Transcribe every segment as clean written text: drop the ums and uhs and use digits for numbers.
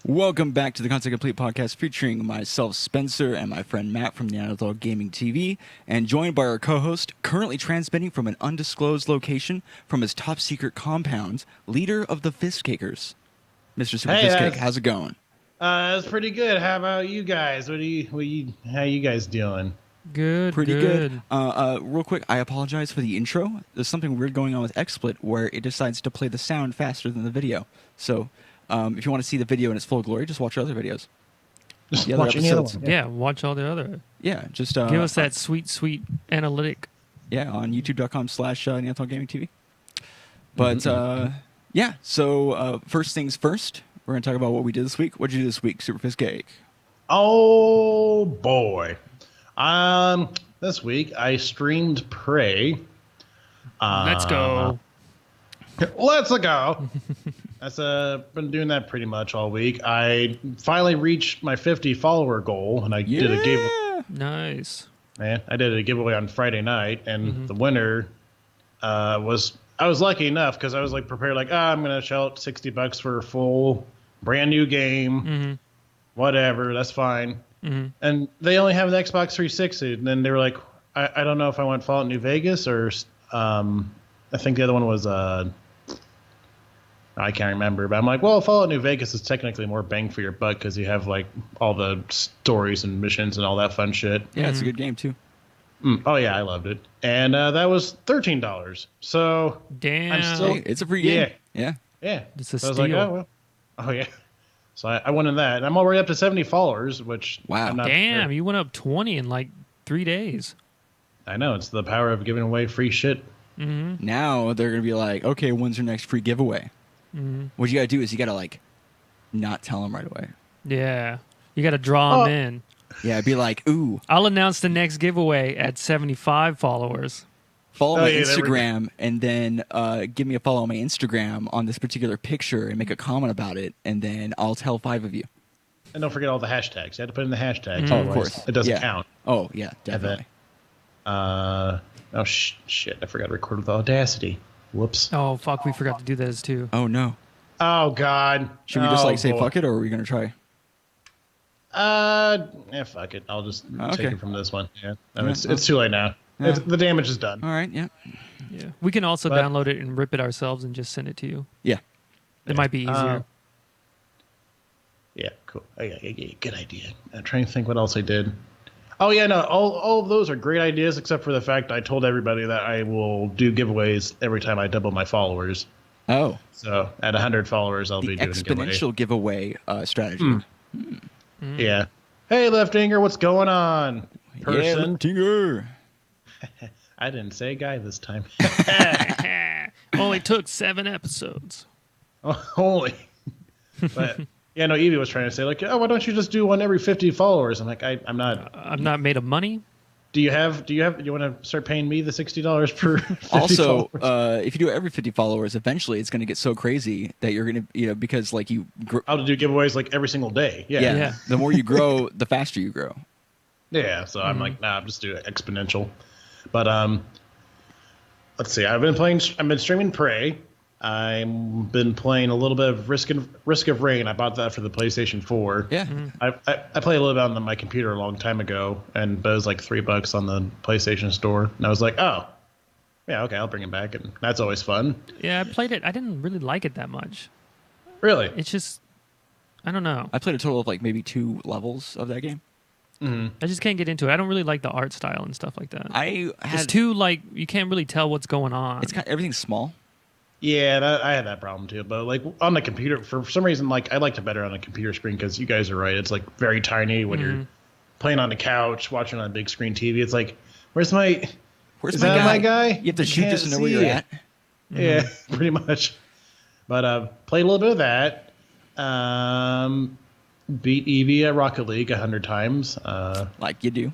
Welcome back to the Content Complete podcast featuring myself, Spencer, and my friend Matt from Neanderthal Gaming TV, and joined by our co-host, currently transmitting from an undisclosed location from his top-secret compound, leader of the Fistcakers, Mr. Super Fistcake. How's it going? It's pretty good. How about you guys? How you guys doing? Good. Pretty good. Real quick, I apologize for the intro. There's something weird going on with XSplit where it decides to play the sound faster than the video. So, if you want to see the video in its full glory, just watch our other videos. Just watch any other one. Yeah, watch all the other. Yeah, just give us that sweet analytic. Yeah, on youtube.com/Neanderthal Gaming TV. But yeah, so first things first, we're going to talk about what we did this week. What did you do this week, Super Fistcake? Oh boy. This week I streamed Prey. Let's go. Let's go. That's been doing that pretty much all week. I finally reached my 50 follower goal, and I did a giveaway. Nice. Man, I did a giveaway on Friday night, and the winner I was lucky enough because I was like prepared, like, I'm gonna shell out $60 for a full brand new game, whatever, that's fine. And they only have the Xbox 360, and then they were like, I don't know if I want Fallout New Vegas or I think the other one was I can't remember, but I'm like, well, Fallout New Vegas is technically more bang for your buck because you have like all the stories and missions and all that fun shit. Yeah, it's a good game too. Oh yeah, I loved it, and that was $13. So damn, I'm still, it's a free game. Yeah. It's a so I was steal. like, oh yeah. So I went in that, and I'm already up to 70 followers, which wow, I'm not damn, sure. you went up 20 in like 3 days. I know, it's the power of giving away free shit. Now they're gonna be like, okay, when's your next free giveaway? What you gotta do is you gotta like not tell them right away. Yeah, you got to draw them in. Yeah, be like, ooh, I'll announce the next giveaway at 75 followers. follow my Instagram and then give me a follow on my Instagram on this particular picture and make a comment about it, and then I'll tell 5 of you. And don't forget all the hashtags. You have to put in the hashtags. Oh, of course. It doesn't count. Oh, yeah, definitely. Shit. I forgot to record with Audacity. Whoops. Oh fuck, we forgot to do those too. Oh, no. Oh, God. Should we just say fuck it, or are we going to try? Fuck it. I'll just Okay. take it from this one. Yeah. I mean, it's too late now. Yeah. The damage is done. All right, yeah. Yeah, we can also download it and rip it ourselves and just send it to you. Yeah. It might be easier. Yeah, cool. Oh, yeah, good idea. I'm trying to think what else I did. Oh, yeah, no, all of those are great ideas, except for the fact I told everybody that I will do giveaways every time I double my followers. Oh. So at 100 followers, I'll The be doing exponential giveaway strategy. Yeah. Hey, Leftinger, what's going on? Person. Yeah, Tinger. I didn't say guy this time. Only took 7 episodes. Holy. But yeah, no, Evie was trying to say, like, oh, why don't you just do one every 50 followers? I'm like, I'm not. I'm not made of money. Do you want to start paying me the $60 per 50 Also, followers? if you do it every 50 followers, eventually it's going to get so crazy that you're going to, because like you... I'll do giveaways like every single day. Yeah. Yeah. The more you grow, the faster you grow. Yeah, so I'm like, nah, I'm just do it exponential. But let's see. I've been streaming Prey. I've been playing a little bit of Risk of Rain. I bought that for the PlayStation 4. Yeah. I played a little bit on my computer a long time ago, but it was like $3 on the PlayStation Store, and I was like, oh, yeah, okay, I'll bring it back, and that's always fun. Yeah, I played it. I didn't really like it that much. Really? It's just, I don't know. I played a total of like maybe 2 levels of that game. I just can't get into it. I don't really like the art style and stuff like that. It's It's too like you can't really tell what's going on. It's kind of, everything's small. Yeah, I had that problem too. But like on the computer, for some reason, like I liked it better on a computer screen because you guys are right. It's like very tiny when you're playing on the couch, watching on a big screen TV. It's like, where's my guy? You have to shoot just to know where you're at. Yeah, pretty much. But played a little bit of that. Beat Evie at Rocket League 100 times. Like you do.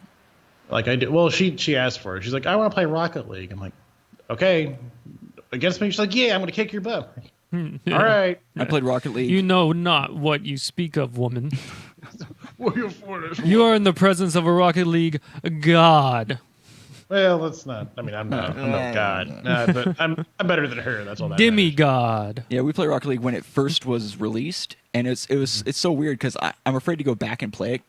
Like I did. Well, she asked for it. She's like, I want to play Rocket League. I'm like, okay. Against me? She's like, yeah, I'm going to kick your butt. All right. I played Rocket League. You know not what you speak of, woman. You are in the presence of a Rocket League god. Well, let's not. I mean, I'm no god, but I'm better than her. That's all that matters. Demigod. Yeah, we play Rocket League when it first was released, and it's so weird because I'm afraid to go back and play it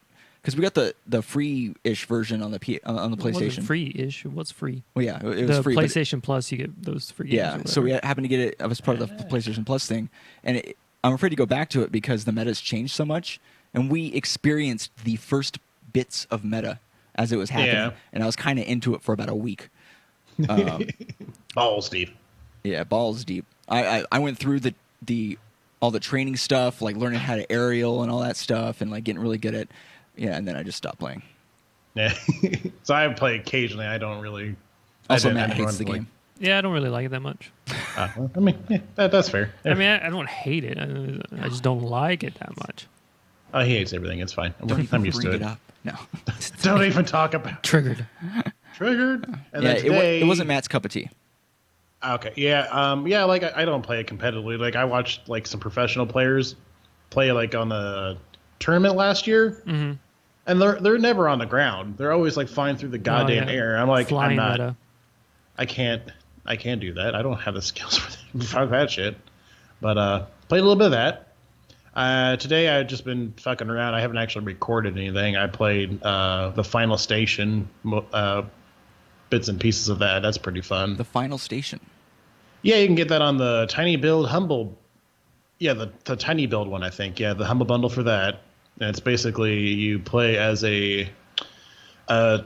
because we got the free-ish version on the It wasn't PlayStation. free-ish. It was free. Well, yeah, it was The free. PlayStation Plus, you get those free games. Yeah, or so we whatever. happened to get it as part of the PlayStation Plus thing, and I'm afraid to go back to it because the meta's changed so much, and we experienced the first bits of meta as it was happening, Yeah. and I was kind of into it for about a week. Balls deep. Yeah, balls deep. I went through the all the training stuff, like learning how to aerial and all that stuff, and like getting really good at and then I just stopped playing. Yeah. So I play occasionally. I don't really. Also, I Matt never hates the like- game. Yeah, I don't really like it that much. I mean, yeah, that's fair. I mean, I don't hate it. I just don't like it that much. Oh, he hates everything. It's fine. Don't even I'm used bring to it it. up. No. Don't even talk about Triggered. triggered. And Yeah, then today, it wasn't Matt's cup of tea. Okay, yeah, yeah. Like I don't play it competitively. Like I watched like some professional players play like on the tournament last year, and they're never on the ground. They're always like flying through the goddamn yeah. air. I'm like, Flying I'm not. meta. I can't do that. I don't have the skills for that shit. But played a little bit of that. Today I've just been fucking around. I haven't actually recorded anything. I played the final station, bits and pieces of that. That's pretty fun. The final station. Yeah, you can get that on the Tiny Build Humble. Yeah, the Tiny Build one, I think. Yeah, the Humble Bundle for that. And it's basically you play as a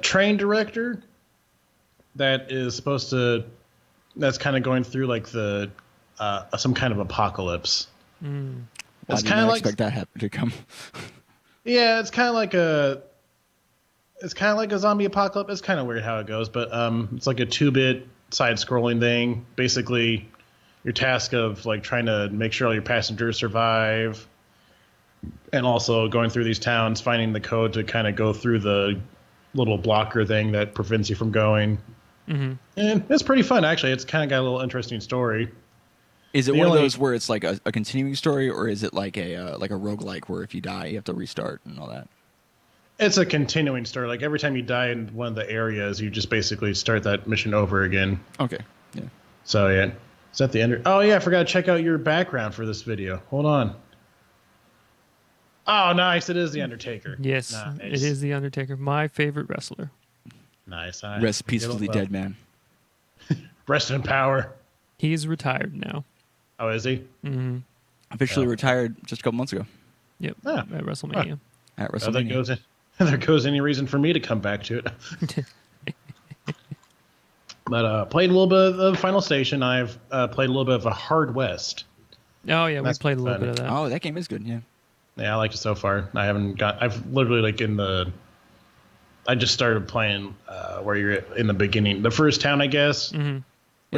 train director that is supposed to. That's kind of going through like the some kind of apocalypse. I It's did kind not of like expect that to come. yeah, it's kind of like a. It's kind of like a zombie apocalypse. It's kind of weird how it goes, but it's like a 2-bit side-scrolling thing. Basically, your task of like trying to make sure all your passengers survive, and also going through these towns, finding the code to kind of go through the little blocker thing that prevents you from going. And it's pretty fun, actually. It's kind of got a little interesting story. Is it The one only- of those where it's like a continuing story, or is it like a roguelike where if you die you have to restart and all that? It's a continuing story. Like every time you die in one of the areas, you just basically start that mission over again. Okay. Yeah. So yeah, is that the end? Oh yeah, I forgot to check out your background for this video. Hold on. Oh, nice! It is the Undertaker. Yes, Nice. it is the Undertaker, my favorite wrestler. Nice. Rest peacefully, dead man. Rest in power. He's retired now. Oh, is he? Officially retired just a couple months ago Yep, Ah. at WrestleMania. at Oh, there WrestleMania. goes it. There goes any reason for me to come back to it. But played a little bit of Final Station. I've played a little bit of a Hard West. Oh yeah, we That's played a little fun. bit of that. Oh, that game is good. Yeah. Yeah, I liked it so far. I've literally like I just started playing where you're in the beginning, the first town, I guess. Yeah, Where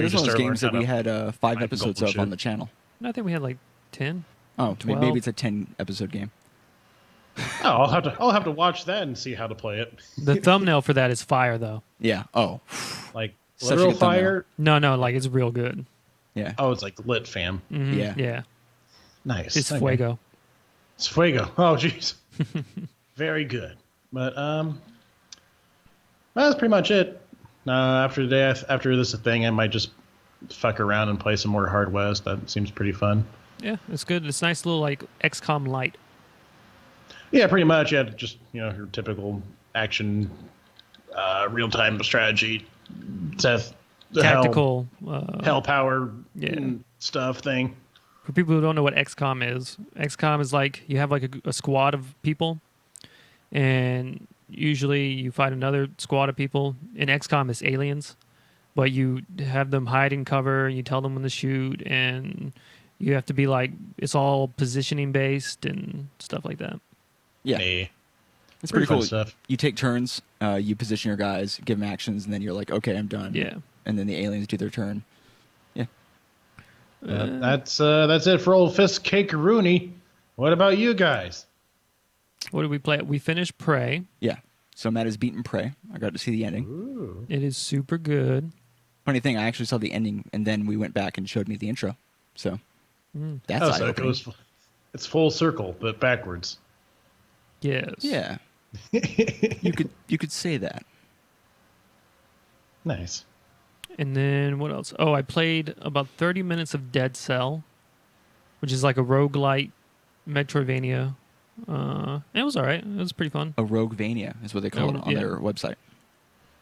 you there's just one of those start games that learning we how had 5 find episodes gold of and on shit. the channel. I think we had like 10. Oh, 12. maybe it's a 10 episode game. Oh, I'll have to watch that and see how to play it. The thumbnail for that is fire though. Yeah. Oh, Like Such a literal good thumbnail. fire. No, like it's real good. yeah. Oh, it's like lit, fam. Yeah. Yeah, Nice. it's Okay. fuego. It's fuego. Oh, jeez. Very good. But that's pretty much it. After this thing, I might just fuck around and play some more Hard West. That seems pretty fun. Yeah, it's good. It's nice little like XCOM light. Yeah, pretty much. Yeah, just your typical action, real-time strategy, Seth, the Tactical. hell power Yeah. stuff thing. For people who don't know what XCOM is like you have like a squad of people, and usually you fight another squad of people. In XCOM, it's aliens, but you have them hide in cover, and you tell them when to shoot, and you have to be like it's all positioning based and stuff like that. Yeah. Hey, It's pretty fun cool. stuff. You take turns, you position your guys, give them actions, and then you're like, okay, I'm done. Yeah. And then the aliens do their turn. Yeah. That's it for old Fist Cake Rooney. What about you guys? What did we play? We finished Prey. Yeah. So Matt has beaten Prey. I got to see the ending. It is super good. Funny thing, I actually saw the ending, and then we went back and showed me the intro. So that's Oh, so it eye-opening. goes. It's full circle, but backwards. Yes. Yeah. you could say that. Nice. And then what else? Oh, I played about 30 minutes of Dead Cell, which is like a roguelike Metroidvania. It was all right. It was pretty fun. A Roguevania is what they call it on their website.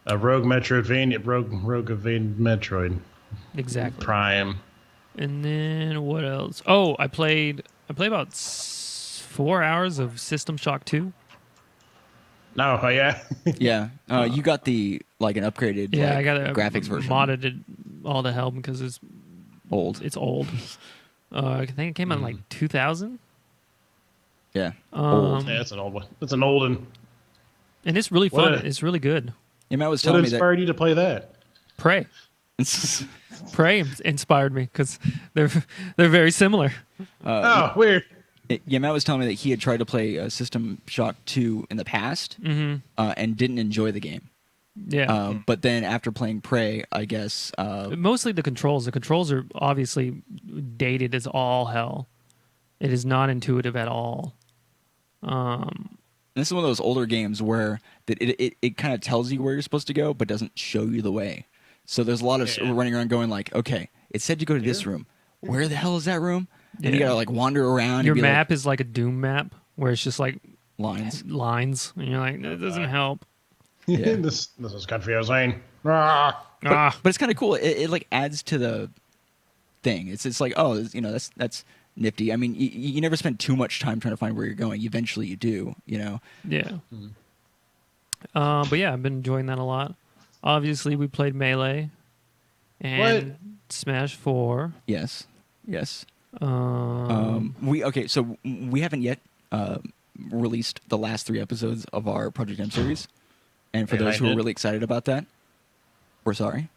A Rogue Metroidvania, Roguevania Metroid. Exactly. Prime. And then what else? Oh, I played about 4 hours of System Shock 2. No, oh yeah. Yeah. You got the an upgraded I got a graphics version. Modded it all to hell because it's Old. It's old. I think it came out in like 2000. Yeah. Old. Yeah, that's an old one. That's an old one. And it's really fun. It's really good. Yeah, Matt was What telling me that. inspired you to play that? Prey. Prey inspired me because they're very similar. Weird. Yeah, Matt was telling me that he had tried to play System Shock 2 in the past and didn't enjoy the game. Yeah. But then after playing Prey, I guess... mostly the controls. The controls are obviously dated as all hell. It is not intuitive at all. This is one of those older games where it kind of tells you where you're supposed to go, but doesn't show you the way. So there's a lot of running around going like, okay, it said to go to this room. Where the hell is that room? And you gotta wander around. Your map is like a Doom map where it's just like lines, and you're like, that doesn't help. Yeah. this is confusing. But it's kind of cool. It adds to the thing. It's like, oh, that's nifty. I mean, you never spend too much time trying to find where you're going. Eventually, you do. Yeah. Mm-hmm. But yeah, I've been enjoying that a lot. Obviously, we played Melee and Smash 4. Yes. Um, So we haven't yet released the last 3 episodes of our Project M series, and for those who are really excited about that, we're sorry.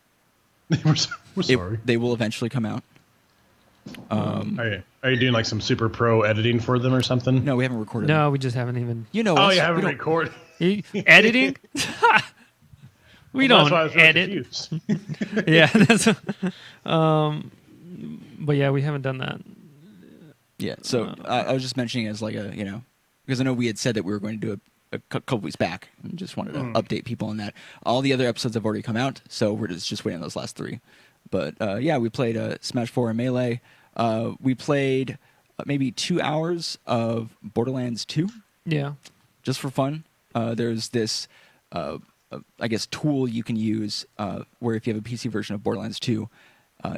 we're sorry. They will eventually come out. Are you doing like some super pro editing for them or something? No, we haven't recorded. No, we just haven't even. Oh, us. you haven't recorded. Editing? We don't edit. Yeah, that's. But yeah, we haven't done that. Yeah, so I was just mentioning as because I know we had said that we were going to do a couple weeks back, and just wanted to update people on that. All the other episodes have already come out, so we're just waiting on those last 3. But we played Smash 4 and Melee. We played maybe 2 hours of Borderlands 2. Yeah. Just for fun. There's this, I guess, tool you can use where if you have a PC version of Borderlands 2,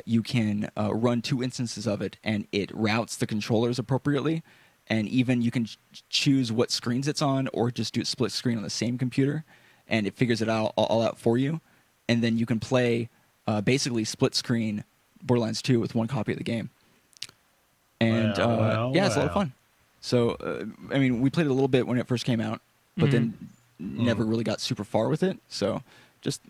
you can run 2 instances of it, and it routes the controllers appropriately. And even you can choose what screens it's on, or just do a split screen on the same computer, and it figures it all out for you. And then you can play basically split screen Borderlands 2 with 1 copy of the game. And it's a lot of fun. So, I mean, we played it a little bit when it first came out, but then never really got super far with it. So just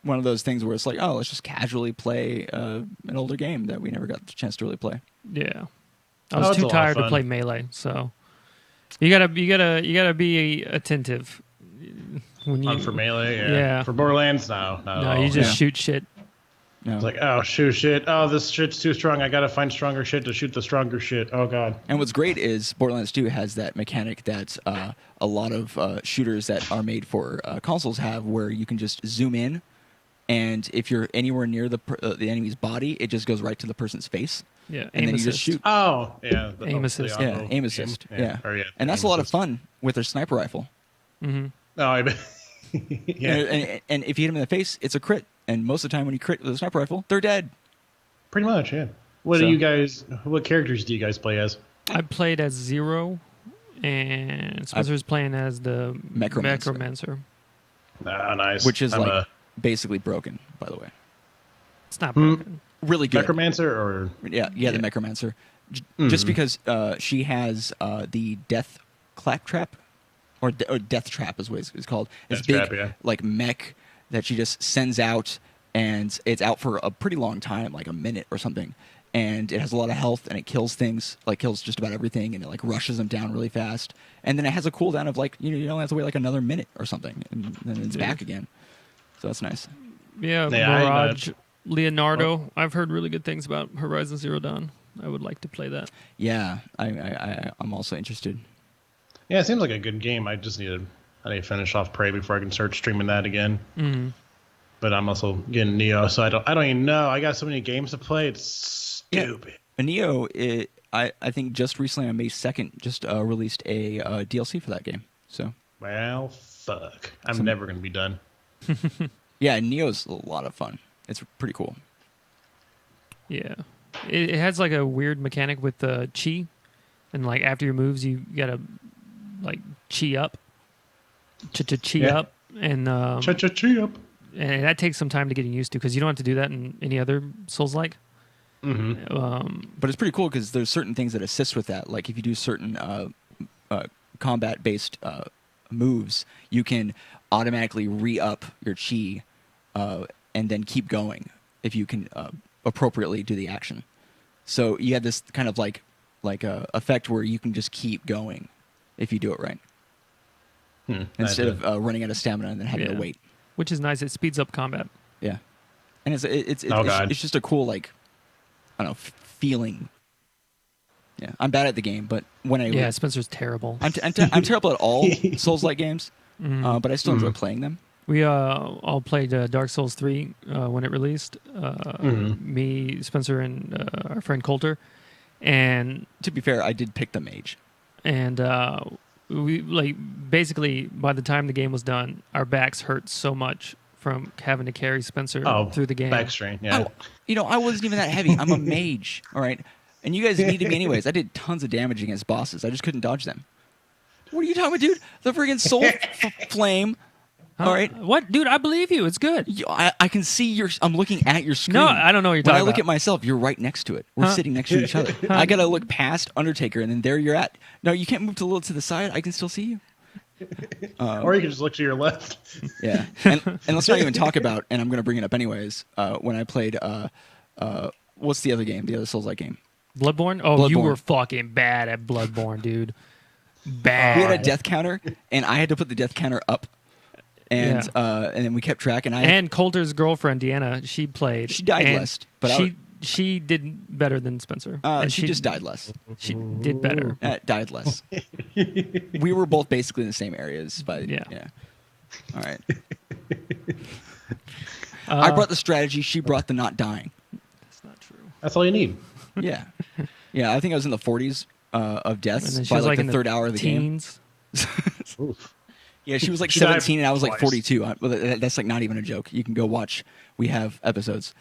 one of those things where it's like, oh, let's just casually play an older game that we never got the chance to really play. Yeah. I was too tired to play Melee, so you gotta be attentive when you for Melee. Yeah. For Borderlands, no. You just shoot shit. No. It's like, oh, shoot shit. Oh, this shit's too strong. I gotta find stronger shit to shoot the stronger shit. Oh god. And what's great is Borderlands 2 has that mechanic that a lot of shooters that are made for consoles have, where you can just zoom in, and if you're anywhere near the enemy's body, it just goes right to the person's face. Yeah, and then you just shoot. Oh, yeah. Aim assist. Yeah, aim assist. Yeah. And that's aim a lot of assist. fun with their sniper rifle. Mm-hmm. No, I bet. Yeah. And if you hit them in the face, it's a crit. And most of the time when you crit with a sniper rifle, they're dead. Pretty much, yeah. What characters do you guys play as? I played as Zero, and Spencer's playing as the Necromancer. Ah, nice. Which is basically broken, by the way. It's not broken. Really good. Necromancer or the Necromancer. Just because she has the death claptrap, or death trap is what it's called. It's death big, trap, mech that she just sends out, and it's out for a pretty long time, like a minute or something. And it has a lot of health, and it kills things, kills just about everything, and it rushes them down really fast. And then it has a cooldown of you only have to wait another minute or something, and then it's back again. So that's nice. Yeah, Mirage. Leonardo. I've heard really good things about Horizon Zero Dawn. I would like to play that. Yeah, I'm also interested. Yeah, it seems like a good game. I need to finish off Prey before I can start streaming that again. Mm-hmm. but I'm also getting Neo, so I don't even know. I got so many games to play. It's stupid. Yeah. Neo, I think just recently on May 2nd, just released a DLC for that game. So. Well, fuck. I'm never going to be done. Yeah, Neo's a lot of fun. It's pretty cool. Yeah. It has like a weird mechanic with the chi. And like after your moves, you got to like chi up. Chi up. And Chi up. And that takes some time to get used to because you don't have to do that in any other Souls-like. Mm-hmm. But it's pretty cool because there's certain things that assist with that. Like if you do certain combat-based moves, you can automatically re-up your chi and then keep going if you can appropriately do the action. So you have this kind of like effect where you can just keep going if you do it right. Instead of running out of stamina and then having to wait. Which is nice. It speeds up combat. Yeah. And it's just a cool, like, I don't know, feeling. Yeah. I'm bad at the game, but when I... Spencer's terrible. I'm terrible at all Souls-like games, but I still enjoy playing them. We all played Dark Souls 3 when it released. Me, Spencer, and our friend Coulter. And to be fair, I did pick the mage. And we basically by the time the game was done, our backs hurt so much from having to carry Spencer through the game. Back strain, yeah. I wasn't even that heavy. I'm a mage, all right? And you guys needed me anyways. I did tons of damage against bosses. I just couldn't dodge them. What are you talking about, dude? The friggin' soul flame. All right. What, dude? I believe you. It's good. I can see I'm looking at your screen. No, I don't know what you're talking about. When I look at myself, you're right next to it. We're sitting next to each other. I gotta look past Undertaker, and then there you're at. No, you can't move a little to the side. I can still see you. Or you can just look to your left. Yeah, and let's not even talk about. And I'm gonna bring it up anyways. When I played, what's the other game? The other Souls-like game. Bloodborne. Oh, Bloodborne. You were fucking bad at Bloodborne, dude. Bad. We had a death counter, and I had to put the death counter up. And then we kept track, and Coulter's girlfriend Deanna, she played. She died less, but she did better than Spencer. And she just died less. She did better. Died less. We were both basically in the same areas, but yeah. All right. I brought the strategy. She brought the not dying. That's not true. That's all you need. Yeah. I think I was in the 40s of deaths by like the third hour of the teens. Game. Yeah, she was like 17 and I was like 42. That's like not even a joke. You can go watch. We have episodes.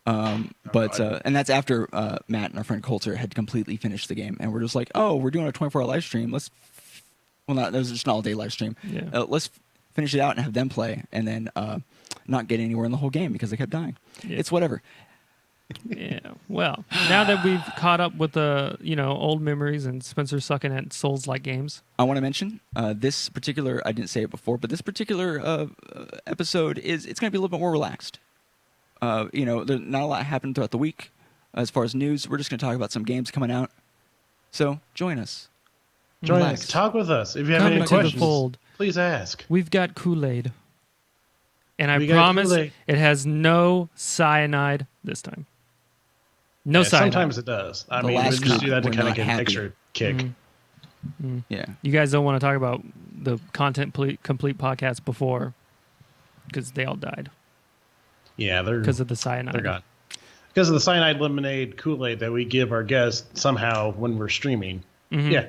And that's after Matt and our friend Coulter had completely finished the game. And we're just like, oh, we're doing a 24-hour live stream. That was just an all-day live stream. Yeah. Let's finish it out and have them play and then not get anywhere in the whole game because they kept dying. Yeah. It's whatever. Yeah. Well, now that we've caught up with the old memories and Spencer sucking at Souls-like games, I want to mention this particular. I didn't say it before, but this particular episode it's going to be a little bit more relaxed. There's not a lot happened throughout the week as far as news. We're just going to talk about some games coming out. So join us. Join us. Talk with us. If you have any questions, please ask. We've got Kool-Aid, and I promise it has no cyanide this time. No cyanide. Sometimes it does. I mean, we just do that to kind of get an extra kick. Mm-hmm. Yeah. You guys don't want to talk about the complete podcast before because they all died. Yeah, because of the cyanide. They're gone. Because of the cyanide lemonade Kool-Aid that we give our guests somehow when we're streaming. Mm-hmm. Yeah.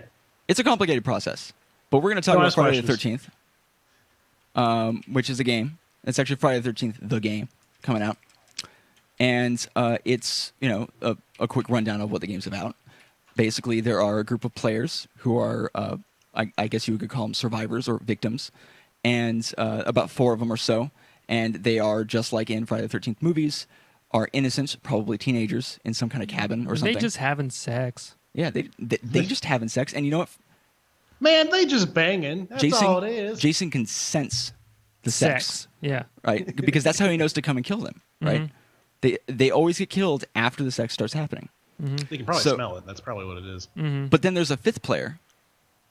It's a complicated process. But we're going to talk about Friday the 13th, which is a game. It's actually Friday the 13th, the game, coming out. And it's, a quick rundown of what the game's about. Basically, there are a group of players who are, I guess you could call them survivors or victims, and about 4 of them or so. And they are, just like in Friday the 13th movies, are innocent, probably teenagers, in some kind of cabin or something. They just having sex. Yeah, they just having sex. And you know what? Man, they just banging. That's all it is. Jason can sense the sex. Yeah. Right? Because that's how he knows to come and kill them, right? Mm-hmm. They always get killed after the sex starts happening. Mm-hmm. They can probably smell it. That's probably what it is. Mm-hmm. But then there's a 5th player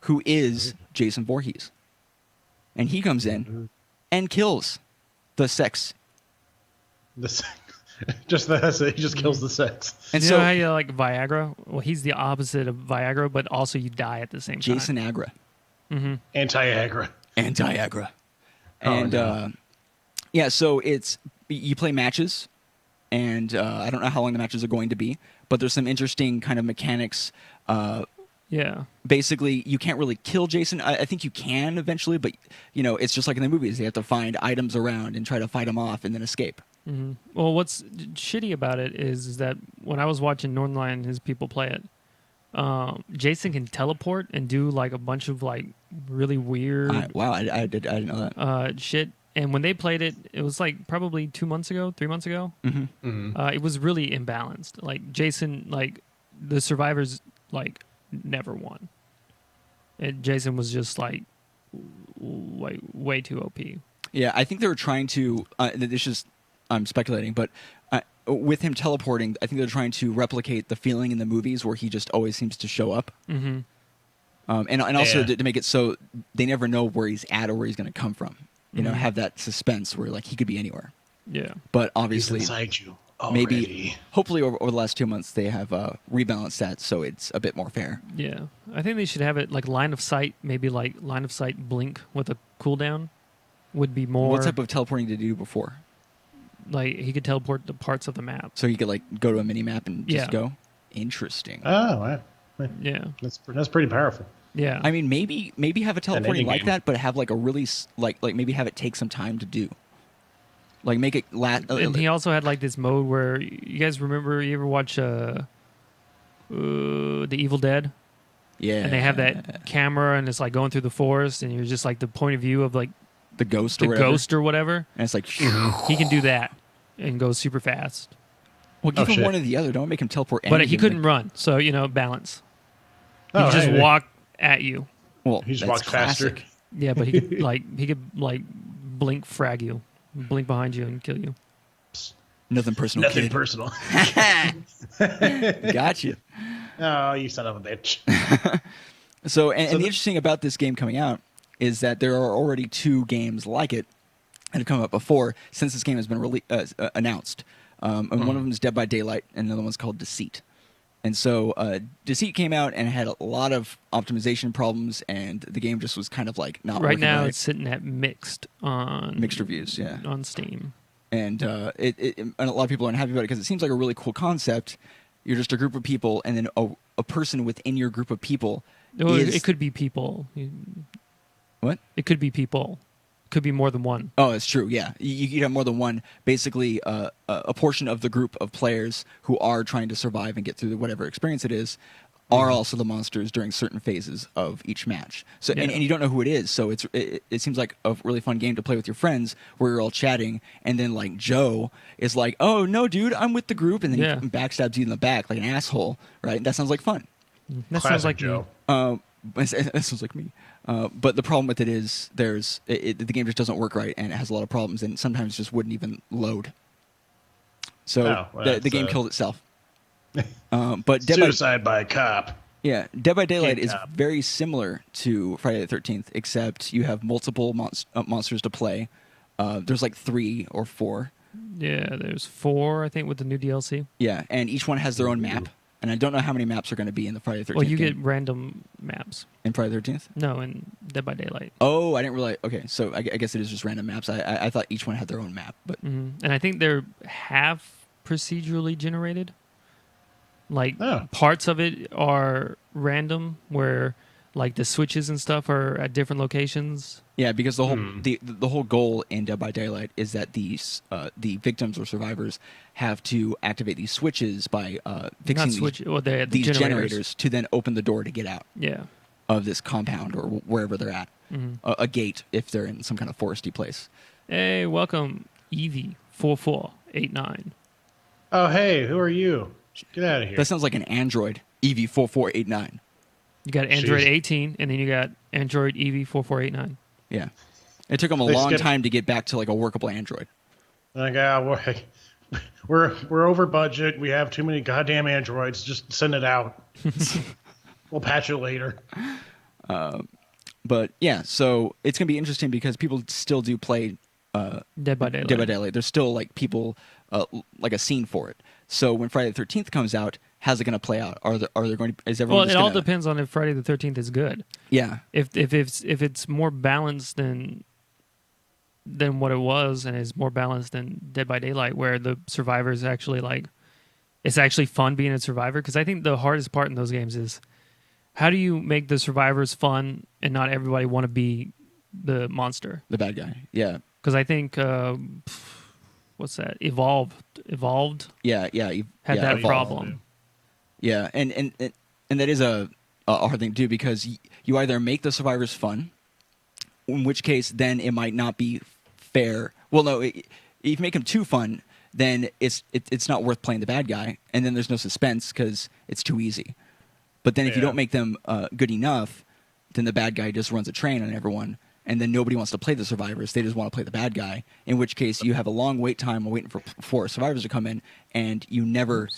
who is Jason Voorhees. And he comes in and kills the sex. Just he just kills the sex. And so how you like Viagra? Well, he's the opposite of Viagra, but also you die at the same time. Jason Agra. Mm-hmm. Anti-Agra. And so it's, you play matches, and I don't know how long the matches are going to be, but there's some interesting kind of mechanics. Yeah. Basically, you can't really kill Jason. I think you can eventually, but it's just like in the movies. They have to find items around and try to fight him off and then escape. Mm-hmm. Well, what's shitty about it is that when I was watching Northline and his people play it, Jason can teleport and do like a bunch of like really weird. Wow, I didn't know that. Shit. And when they played it, it was like probably 3 months ago. It was really imbalanced. Like Jason, like the survivors, like never won. And Jason was just like way too OP. Yeah, I think they were trying to. This is I'm speculating, but with him teleporting, I think they're trying to replicate the feeling in the movies where he just always seems to show up. Mm-hmm. And also to make it so they never know where he's at or where he's going to come from. Have that suspense where like he could be anywhere. Yeah. But obviously, he's inside you. Already. Maybe, hopefully, over the last 2 months, they have rebalanced that so it's a bit more fair. Yeah, I think they should have it like line of sight, maybe like line of sight blink with a cooldown would be more. What type of teleporting did he do before? Like he could teleport to parts of the map. So he could like go to a mini map and just go. Interesting. Oh, wow. Yeah, that's pretty powerful. Yeah, I mean, maybe have a teleporting like that, but have like a really like maybe have it take some time to do. Like make it last. And he also had like this mode where you guys remember you ever watch The Evil Dead? Yeah. And they have that camera and it's like going through the forest and you're just like the point of view of like the ghost or whatever. And it's like he can do that and go super fast. Well, give him one or the other. Don't make him teleport. But he couldn't run, so balance. He could just walk at you. Well, he just walks faster. Yeah, but he could blink frag you. Blink behind you and kill you. Nothing personal. Nothing personal. Gotcha. Oh, you son of a bitch. So the interesting about this game coming out is that there are already 2 games like it that have come out before since this game has been announced. And one of them is Dead by Daylight, and the other one's called Deceit. And so Deceit came out and had a lot of optimization problems, and the game just was kind of like not right working now. right. It's sitting at mixed reviews, yeah, on Steam. And and a lot of people aren't happy about it because it seems like a really cool concept. You're just a group of people, and then a person within your group of people. It could be people. What? It could be people. Could be more than one. Oh, it's true. Yeah, you could have more than one. Basically, a portion of the group of players who are trying to survive and get through whatever experience it is are also the monsters during certain phases of each match. So, and you don't know who it is. So it seems like a really fun game to play with your friends, where you're all chatting, and then like Joe is like, "Oh no, dude, I'm with the group," and then he backstabs you in the back like an asshole. Right? That sounds like fun. That sounds like Joe. That sounds like me. But the problem with it is the game just doesn't work right, and it has a lot of problems, and sometimes just wouldn't even load. So the game killed itself. But Suicide by cop. Yeah, Dead by Daylight is very similar to Friday the 13th, except you have multiple monsters to play. There's like 3 or 4. Yeah, there's 4, I think, with the new DLC. Yeah, and each one has their own map. And I don't know how many maps are going to be in the Friday the 13th Well, you game. get random maps. In Friday the 13th? No, in Dead by Daylight. Oh, I didn't realize. Okay, so I guess it is just random maps. I thought each one had their own map. But and I think they're half procedurally generated. Like, parts of it are random, where like the switches and stuff are at different locations. Yeah, because the whole the whole goal in Dead by Daylight is that the victims or survivors have to activate these switches by fixing these generators to then open the door to get out. Yeah. Of this compound or wherever they're at, a gate if they're in some kind of foresty place. Hey, welcome, EV4489. Oh, hey, who are you? Get out of here. That sounds like an Android, EV4489. You got Android 18, and then you got Android EV4489. Yeah. It took them a long time to get back to like a workable Android. Like, we're over budget. We have too many goddamn Androids. Just send it out. We'll patch it later. But yeah, so it's going to be interesting because people still do play Dead by Daylight. Dead by Daylight. There's still like people like a scene for it. So when Friday the 13th comes out, how's it going to play out? Are there going to, is everyone? Well, it all depends on if Friday the 13th is good. Yeah. If it's more balanced than than what it was, and is more balanced than Dead by Daylight, where the survivors actually like it's actually fun being a survivor. Because I think the hardest part in those games is how do you make the survivors fun and not everybody want to be the monster, The bad guy. Yeah. because I think what's that? Evolved Yeah. had that Evolve. problem. Yeah, and that is a hard thing to do because you either make the survivors fun, in which case then it might not be fair. Well, no, if you make them too fun, then it's not worth playing the bad guy, and then there's no suspense because it's too easy. But then if you don't make them good enough, then the bad guy just runs a train on everyone, and then nobody wants to play the survivors. They just want to play the bad guy, in which case you have a long wait time waiting for survivors to come in, and you never...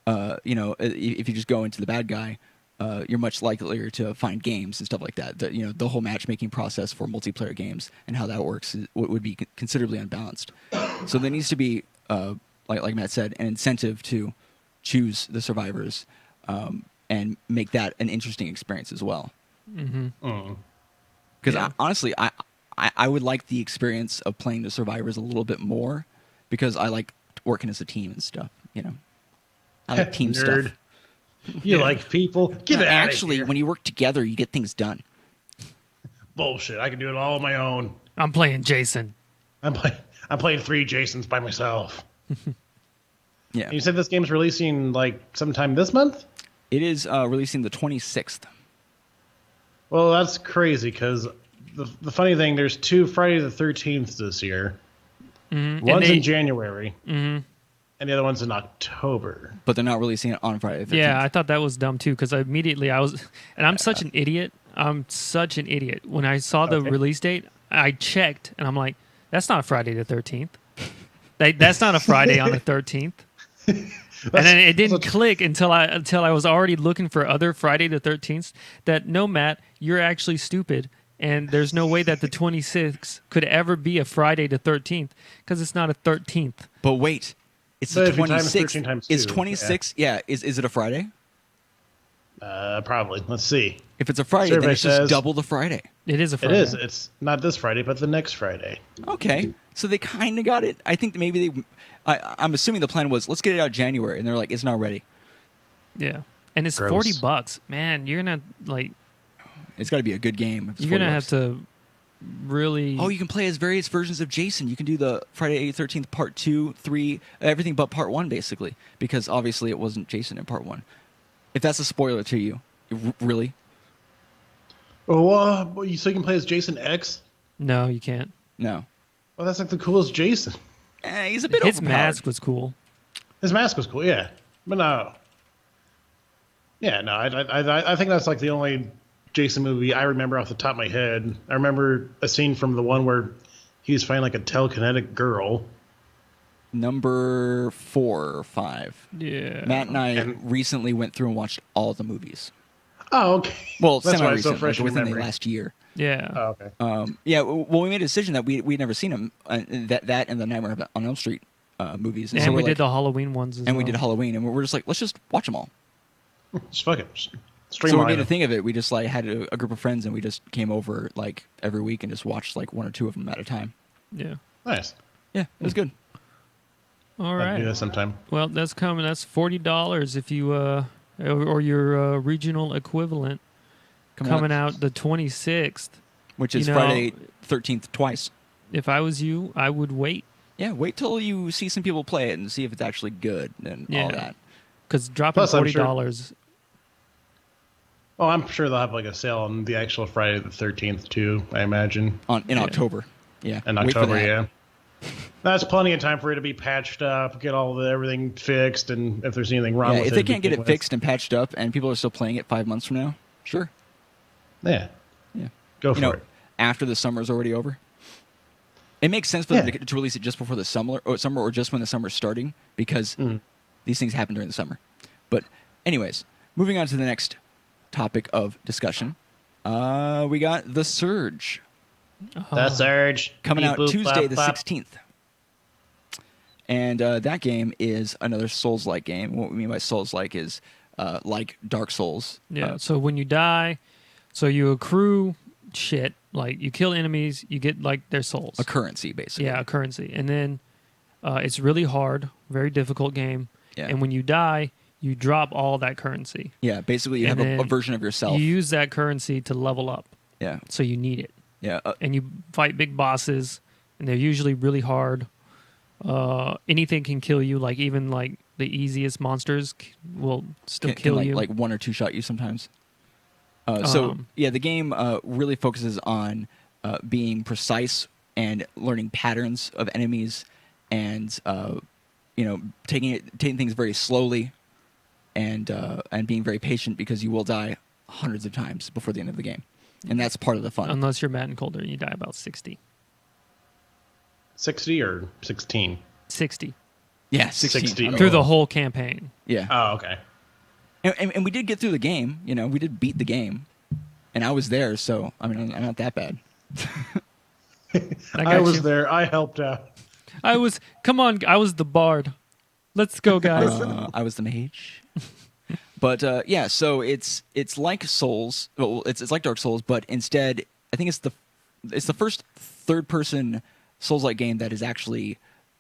if you just go into the bad guy, you're much likelier to find games and stuff like that. The whole matchmaking process for multiplayer games and how that works would be considerably unbalanced. So there needs to be, like Matt said, an incentive to choose the survivors and make that an interesting experience as well. Because honestly, I would like the experience of playing the survivors a little bit more because I like working as a team and stuff. I like team Nerd. stuff. You like people? Get out Actually, of here. when you work together, you get things done. Bullshit. I can do it all on my own. I'm playing Jason. I'm playing 3 Jasons by myself. Yeah, And you said this game's releasing like sometime this month? it is releasing the 26th. Well, that's crazy because the funny thing, there's 2 Friday the 13th this year. One's in January, and the other one's in October. But they're not releasing it on Friday the 13th. Yeah, I thought that was dumb too because immediately I'm such an idiot. I'm such an idiot. When I saw the release date, I checked and I'm like, that's not Friday the 13th. That's not a Friday on the 13th. And then it didn't click until I was already looking for other Friday the 13th. That no, Matt, you're actually stupid, and there's no way that the 26th could ever be a Friday the 13th because it's not a 13th. But wait, it's So the if you times 26th. 13 times Is 2, 26? Yeah. Is it a Friday? Probably. Let's see. If it's a Friday, then Survey it's just says- double the Friday. It is a It Friday. is. It's not this Friday, but the next Friday. Okay, so they kind of got it. I think maybe they. I'm assuming the plan was let's get it out January, and they're like it's not ready. Yeah, and it's Gross. $40. Man, you're gonna like. It's got to be a good game. If it's You're gonna $40. have to really. Oh, you can play as various versions of Jason. You can do the Friday the 13th Part 2, 3, everything but Part 1, basically, because obviously it wasn't Jason in Part 1. If that's a spoiler to you, really? Oh, so you can play as Jason X? No, you can't. No. Well, that's like the coolest Jason. He's a bit Its overpowered. mask was cool. His mask was cool, yeah. But no. Yeah, no, I think that's like the only Jason movie I remember off the top of my head. I remember a scene from the one where he was fighting like a telekinetic girl. Number 4 or 5. Yeah. Matt and I And- recently went through and watched all the movies. Oh, okay. Well, That's why it's so semi-recent, fresh in within the memory. last year. Yeah. Oh, okay. Yeah, well, we made a decision that we'd never seen them, that and the Nightmare on Elm Street movies. And so we we're did like- the Halloween ones as and well. we did Halloween, and we're just like, let's just watch them all. Just fuck it. So we Streamline made a it. thing of it. We just like had a group of friends, and we just came over like every week and just watched like 1 or 2 of them at a time. Yeah. Nice. Yeah, it was good. All I'd do right. that sometime. Well, that's coming. That's $40 if you or your regional equivalent coming out the 26th. which is you know- Friday 13th twice. If I was you, I would wait Yeah, wait till you see some people play it and see if it's actually good and all Yeah. that. because dropping Plus, I'm $40. Oh, I'm sure they'll have like a sale on the actual Friday the 13th too, I imagine. In Yeah. October. Yeah. In wait for October, that. yeah. That's plenty of time for it to be patched up, get everything fixed, and if there's anything wrong Yeah, with if it. they to can't get begin it with. fixed and patched up and people are still playing it 5 months from now, sure. Yeah. Yeah. Go for You know, it. after the summer's already over. It makes sense for them Yeah. to release it just before the summer or just when the summer's starting because these things happen during the summer. But anyways, moving on to the next topic of discussion. We got The Surge The Surge. coming out Beep, boop, Tuesday bop, the bop. 16th. And that game is another Souls-like game. What we mean by Souls-like is like Dark Souls. Yeah. So when you die, so you accrue shit. Like you kill enemies, you get like their souls. A currency, basically. Yeah, a currency. And then it's really hard, very difficult game. Yeah. And when you die, you drop all that currency. Yeah, basically you And have a then version of yourself. You use that currency to level up. Yeah. So you need it. Yeah. And you fight big bosses, and they're usually really hard. Anything can kill you, like even like the easiest monsters will still kill can, you. Like one or two shot you sometimes. The game really focuses on being precise and learning patterns of enemies, and taking things very slowly, and being very patient, because you will die hundreds of times before the end of the game, and that's part of the fun. Unless you're Matt and Colder, and you die about 60. 60 or 16? 60. Yeah, 16. 60. Through the whole campaign. Yeah. Oh, okay. And we did get through the game. We did beat the game, and I was there, so I mean, I'm not that bad. I was there. I helped out. I was the bard. Let's go, guys. I was the mage. But so it's like Souls. Well, it's like Dark Souls, but instead, I think it's the first third-person Souls-like game that is actually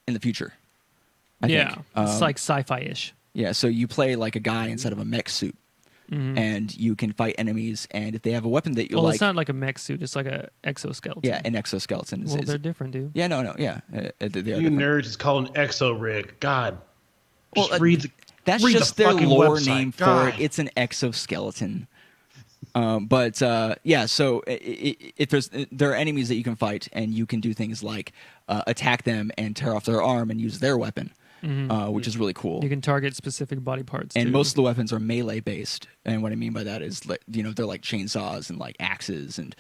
in the future. I think. It's like sci-fi-ish. Yeah, so you play like a guy instead of a mech suit, and you can fight enemies. And if they have a weapon that you like, it's not like a mech suit; it's like a exoskeleton. Yeah, an exoskeleton. Well, they're different, dude. Yeah, no, yeah. They are You different. nerds, it's called an exo rig. God. Just Well, read the. That's read just the their fucking lore website. name for God. it. It's an exoskeleton. So if there are enemies that you can fight, and you can do things like attack them and tear off their arm and use their weapon, which is really cool. You can target specific body parts. And too. most of the weapons are melee based, and what I mean by that is, they're like chainsaws and like axes and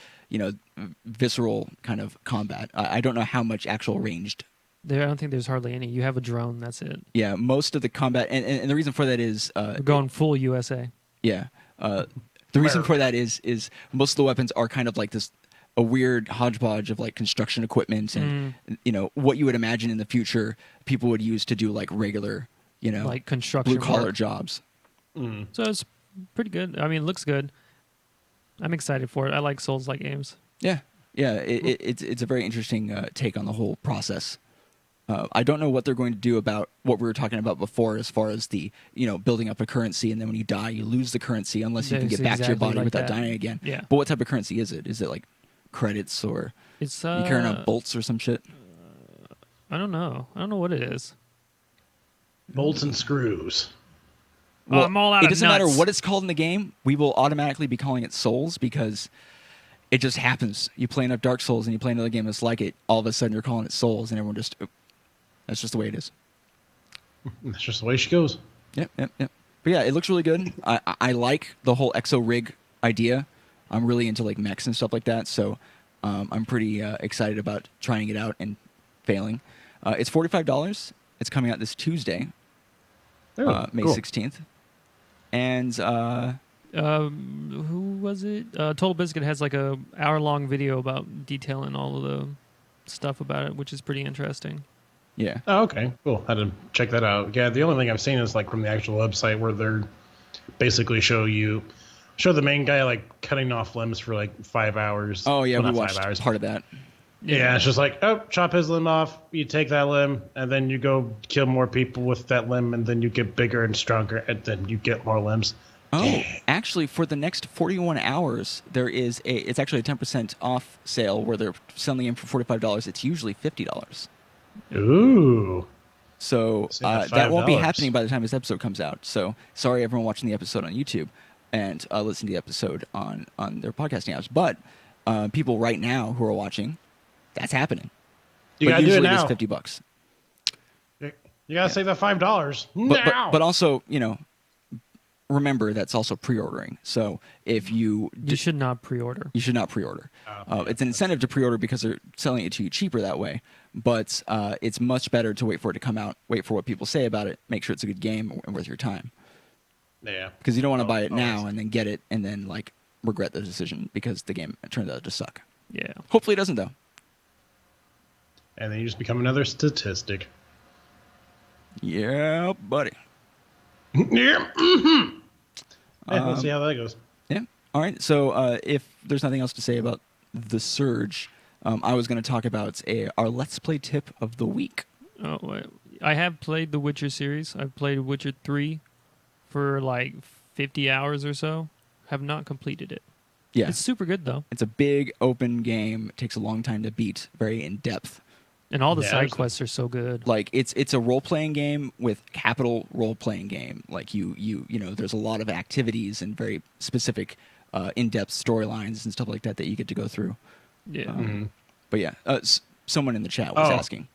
visceral kind of combat. I don't know how much actual ranged. I don't think there's hardly any. You have a drone. That's it. Yeah, most of the combat, and the reason for that is We're going full USA. yeah. The reason for that is most of the weapons are kind of like a weird hodgepodge of like construction equipment and what you would imagine in the future people would use to do like regular like construction blue collar work. jobs. So it's pretty good. I mean, it looks good. I'm excited for it. I like Souls-like games. Yeah. It's a very interesting take on the whole process. I don't know what they're going to do about what we were talking about before, as far as the building up a currency, and then when you die, you lose the currency unless you can get back to your body like without that. dying again. Yeah. But what type of currency is it? Is it like credits, or It's you carrying around bolts or some shit? I don't know. I don't know what it is. Bolts and screws. Oh, I'm all out it of doesn't nuts. matter what it's called in the game. We will automatically be calling it Souls, because it just happens. You play enough Dark Souls and you play another game that's like it, all of a sudden you're calling it Souls, and everyone just... That's just the way it is. That's just the way she goes. Yep. But yeah, it looks really good. I like the whole exo rig idea. I'm really into like mechs and stuff like that, so I'm pretty excited about trying it out and failing. It's $45. It's coming out this Tuesday, May 16th. And who was it? Total Biscuit has like a hour-long video about detailing all of the stuff about it, which is pretty interesting. yeah, Oh, okay. Cool. Had to check that out. Yeah, the only thing I've seen is like from the actual website, where they're basically show the main guy like cutting off limbs for like 5 hours. oh yeah, Well, we not watched 5 hours. part of that. Yeah, it's just like, oh, chop his limb off, you take that limb, and then you go kill more people with that limb, and then you get bigger and stronger, and then you get more limbs. Oh, actually, for the next 41 hours, it's actually a 10% off sale where they're selling the game for $45. It's usually $50. Ooh. So Save the that won't be $5. happening by the time this episode comes out. So sorry, everyone watching the episode on YouTube and listening to the episode on their podcasting apps. But people right now who are watching, that's happening. You But gotta do it usually now. it's $50. You gotta save that $5 But now. but also, remember that's also pre-ordering. So if you should not pre-order. you should not pre-order. It's an incentive to pre-order because they're selling it to you cheaper that way. But it's much better to wait for it to come out, wait for what people say about it, make sure it's a good game and worth your time. Yeah. Because you don't want to buy it now always. and then get it and then like regret the decision because the game turns out to suck. Yeah. Hopefully it doesn't though. And then you just become another statistic. Yeah, buddy. Yeah. Mm-hmm. We'll see how that goes. Yeah. All right. So if there's nothing else to say about The Surge, I was going to talk about our Let's Play tip of the week. Oh, I have played the Witcher series. I've played Witcher 3 for like 50 hours or so. Have not completed it. Yeah. It's super good, though. It's a big, open game. It takes a long time to beat. Very in-depth. And all the side quests are so good. Like, it's a role-playing game with capital role-playing game. Like, you know, there's a lot of activities and very specific in-depth storylines and stuff like that you get to go through. Yeah. But yeah, someone in the chat was asking.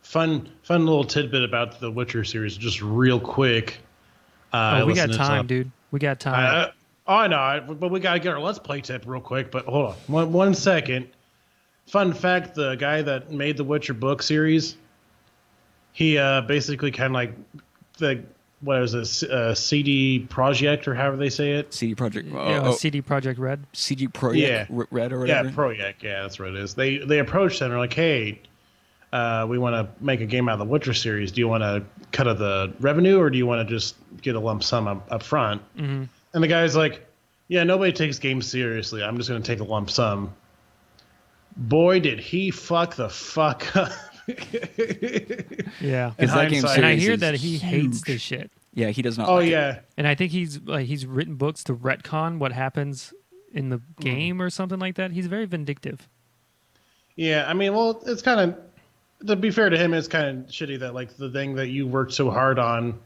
Fun little tidbit about the Witcher series, just real quick. We got time, dude. We got time. I know, but we got to get our Let's Play tip real quick. But hold on, one second. Fun fact, the guy that made the Witcher book series, he basically kind of what is this, CD Projekt, or however they say it? CD Projekt. CD Projekt Red. CD Projekt Red or whatever? Yeah, Projekt. Yeah, that's what it is. They approached them and they're like, hey, we want to make a game out of the Witcher series. Do you want to cut of the revenue, or do you want to just get a lump sum up front? Mm-hmm. And the guy's like, yeah, nobody takes games seriously. I'm just going to take a lump sum. Boy, did he fuck the fuck up. Yeah. And I hear that he hates this shit. Yeah, he does not like it. Yeah. And I think he's written books to retcon what happens in the game or something like that. He's very vindictive. Yeah, I mean, well, it's kind of, to be fair to him, it's kind of shitty that like the thing that you worked so hard on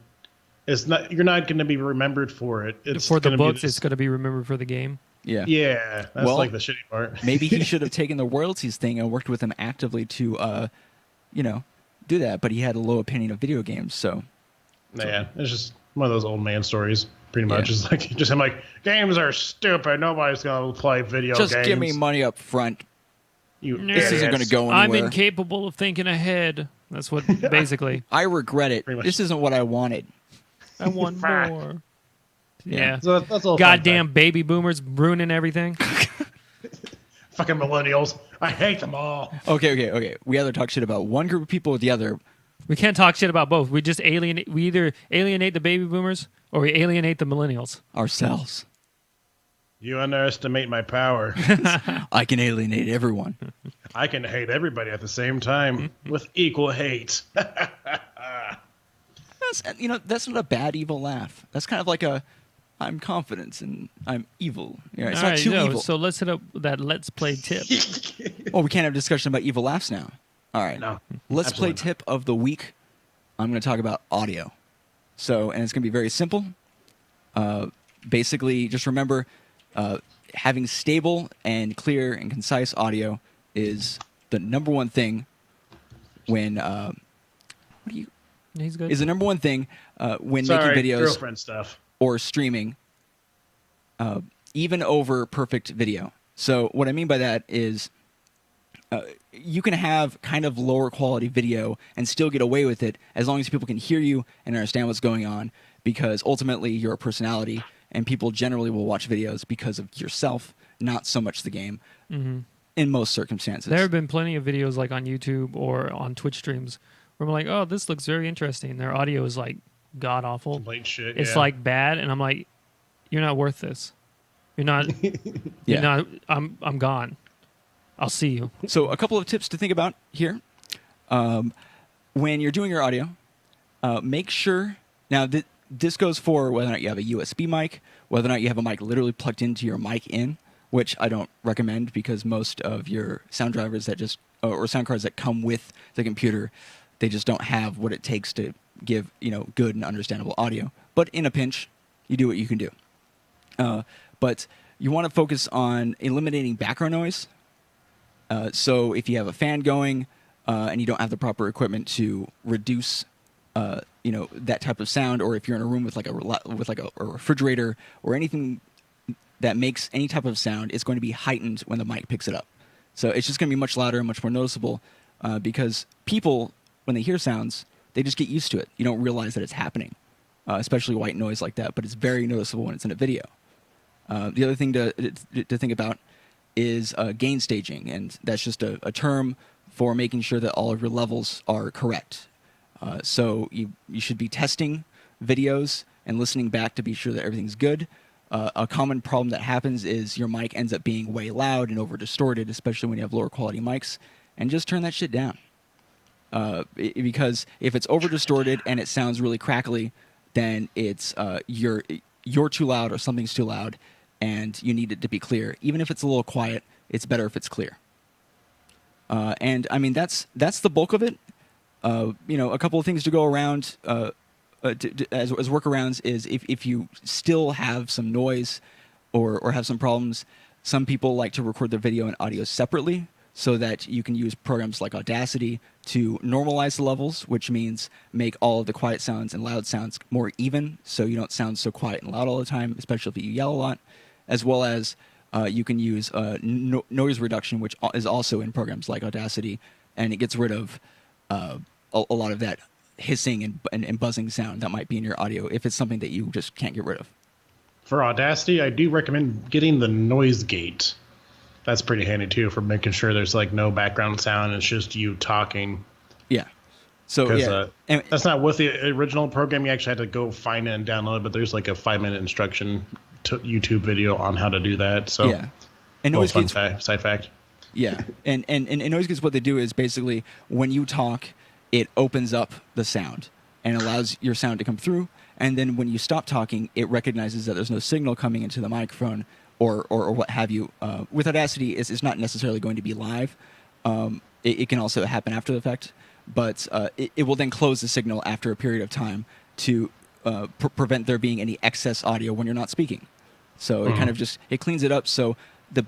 you're not going to be remembered for it. It's for the books, it's going to be remembered for the game. Yeah. Yeah, that's like the shitty part. Maybe he should have taken the royalties thing and worked with him actively to, do that. But he had a low opinion of video games, so. Yeah, it's just one of those old man stories. Pretty much, it's like just him like, games are stupid. Nobody's going to play video games. Just give me money up front. This isn't going to go anywhere. I'm incapable of thinking ahead. That's what basically. I regret it. This isn't what I wanted. I want more. Yeah. So that's all. Goddamn baby boomers ruining everything. Fucking millennials. I hate them all. Okay. We either talk shit about one group of people or the other. We can't talk shit about both. We just alienate. We either alienate the baby boomers or we alienate the millennials. Ourselves. You underestimate my power. I can alienate everyone. I can hate everybody at the same time with equal hate. That's not a bad evil laugh. That's kind of like I'm confident and I'm evil. Yeah, it's all not right, too evil. So let's hit up that Let's Play tip. Oh, we can't have a discussion about evil laughs now. All right. No. Let's Play tip of the week. I'm going to talk about audio. So, and it's going to be very simple. Basically, just remember, having stable and clear and concise audio is the number one thing when He's good. is the number one thing when Sorry, making videos girlfriend stuff. or streaming, even over perfect video. So what I mean by that is you can have kind of lower quality video and still get away with it as long as people can hear you and understand what's going on, because ultimately you're a personality and people generally will watch videos because of yourself, not so much the game, in most circumstances. There have been plenty of videos like on YouTube or on Twitch streams where I'm like, oh, this looks very interesting. Their audio is like god awful. Complete shit. It's like bad, and I'm like, you're not worth this. You're not. You're not. I'm gone. I'll see you. So a couple of tips to think about here. When you're doing your audio, make sure now this goes for whether or not you have a USB mic, whether or not you have a mic literally plugged into your mic in, which I don't recommend because most of your sound drivers that just or sound cards that come with the computer, they just don't have what it takes to give good and understandable audio. But in a pinch, you do what you can do. But you want to focus on eliminating background noise. So if you have a fan going and you don't have the proper equipment to reduce that type of sound, or if you're in a room with a refrigerator or anything that makes any type of sound, it's going to be heightened when the mic picks it up. So it's just going to be much louder and much more noticeable because people, when they hear sounds, they just get used to it. You don't realize that it's happening, especially white noise like that, but it's very noticeable when it's in a video. The other thing to think about is gain staging, and that's just a term for making sure that all of your levels are correct. So you should be testing videos and listening back to be sure that everything's good. A common problem that happens is your mic ends up being way loud and over distorted, especially when you have lower quality mics. And just turn that shit down. Because if it's over distorted and it sounds really crackly, then it's you're too loud or something's too loud, and you need it to be clear. Even if it's a little quiet, it's better if it's clear. And I mean that's the bulk of it. A couple of things to go around as workarounds is if you still have some noise or have some problems, some people like to record their video and audio separately so that you can use programs like Audacity to normalize the levels, which means make all of the quiet sounds and loud sounds more even so you don't sound so quiet and loud all the time, especially if you yell a lot, as well as you can use noise reduction, which is also in programs like Audacity, and it gets rid of a lot of that hissing and buzzing sound that might be in your audio if it's something that you just can't get rid of. For Audacity, I do recommend getting the noise gate. That's pretty handy too for making sure there's like no background sound. It's just you talking. Yeah. So yeah, that's not with the original program. You actually had to go find it and download it, but there's like a 5-minute instruction YouTube video on how to do that. So yeah, and noise gates, side fact. Yeah, and noise gates, what they do is basically when you talk, it opens up the sound and allows your sound to come through. And then when you stop talking, it recognizes that there's no signal coming into the microphone or what have you. With Audacity, it's not necessarily going to be live. It can also happen after the fact, but it will then close the signal after a period of time to prevent there being any excess audio when you're not speaking. So it kind of just it cleans it up so the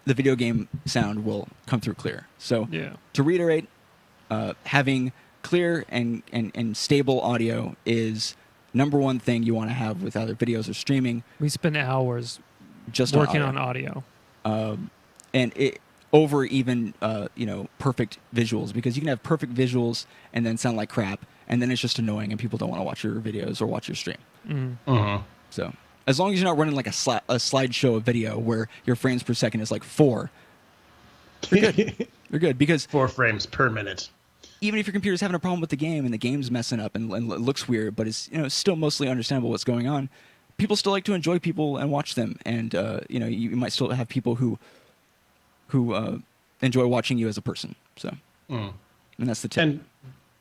video game sound will come through clear. So to reiterate, having clear and stable audio is number one thing you want to have with either videos or streaming. We spend hours just working on audio. And it over even perfect visuals, because you can have perfect visuals and then sound like crap, and then it's just annoying and people don't want to watch your videos or watch your stream. So as long as you're not running like a slideshow of video where your frames per second is like 4, you're good. You're good, because 4 frames per minute. Even if your computer's having a problem with the game and the game's messing up and it looks weird, but it's still mostly understandable what's going on, people still like to enjoy people and watch them, and you might still have people who enjoy watching you as a person. So, and that's the tip.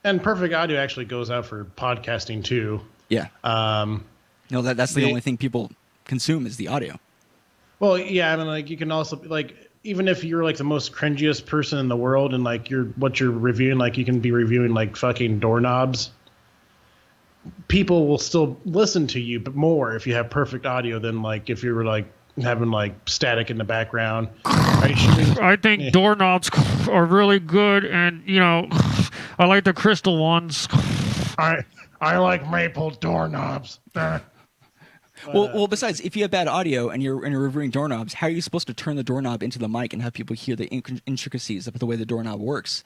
And perfect audio actually goes out for podcasting too. Yeah. That's the only thing people consume is the audio. Well, yeah, I mean, like you can also like. Even if you're like the most cringiest person in the world and like what you're reviewing, like you can be reviewing like fucking doorknobs, people will still listen to you, but more if you have perfect audio than like if you were like having like static in the background. I think doorknobs are really good, and I like the crystal ones. I like maple doorknobs. Well, besides, if you have bad audio and you're reviewing doorknobs, how are you supposed to turn the doorknob into the mic and have people hear the intricacies of the way the doorknob works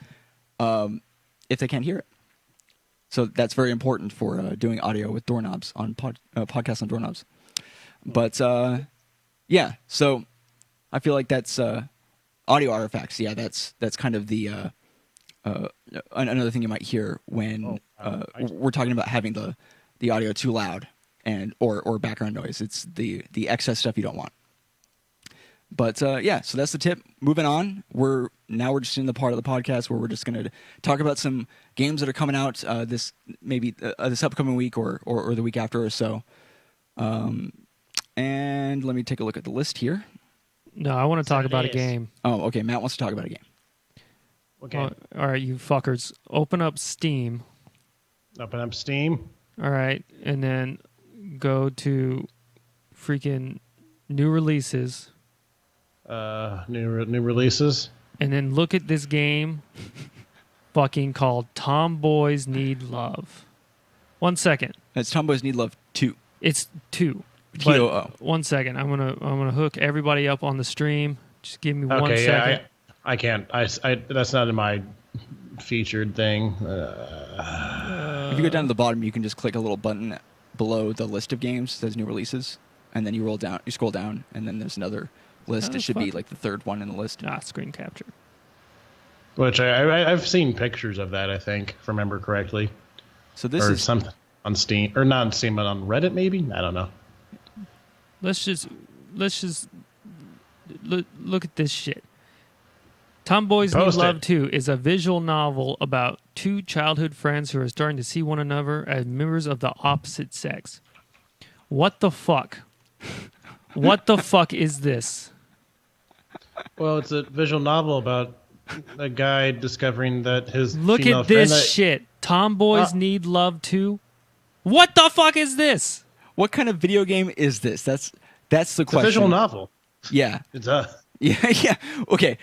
if they can't hear it? So that's very important for doing audio with doorknobs on podcasts on doorknobs. But yeah, so I feel like that's audio artifacts. Yeah, that's kind of the another thing you might hear when we're talking about having the audio too loud. And or background noise. It's the excess stuff you don't want. But so that's the tip. Moving on, we're just in the part of the podcast where we're just going to talk about some games that are coming out this upcoming week or the week after or so. And let me take a look at the list here. No, I want to talk about a game. Oh, okay. Matt wants to talk about a game. Okay. All right, you fuckers. Open up Steam. Open up Steam. All right, and then go to freaking new releases. New releases. And then look at this game fucking called Tomboys Need Love. 1 second. It's Tomboys Need Love 2. It's 2. T-O-O. 1 second. I'm gonna hook everybody up on the stream. Just give me 1 second. Yeah, I can't. I that's not in my featured thing. If you go down to the bottom, you can just click a little button below the list of games that says new releases, and then you scroll down, and then there's another list. It should be like the third one in the list. Screen capture. Which I've seen pictures of that, I think, if I remember correctly. So this is something on Steam, or not on Steam, but on Reddit maybe? I don't know. let's just look at this shit. Tomboys Need Post Love it. 2 is a visual novel about two childhood friends who are starting to see one another as members of the opposite sex. What the fuck? What the fuck is this? Well, it's a visual novel about a guy discovering that his Look female at this friend, shit. Tomboys Need Love 2? What the fuck is this? What kind of video game is this? That's the it's a question. visual novel. Yeah. It's Yeah. Okay.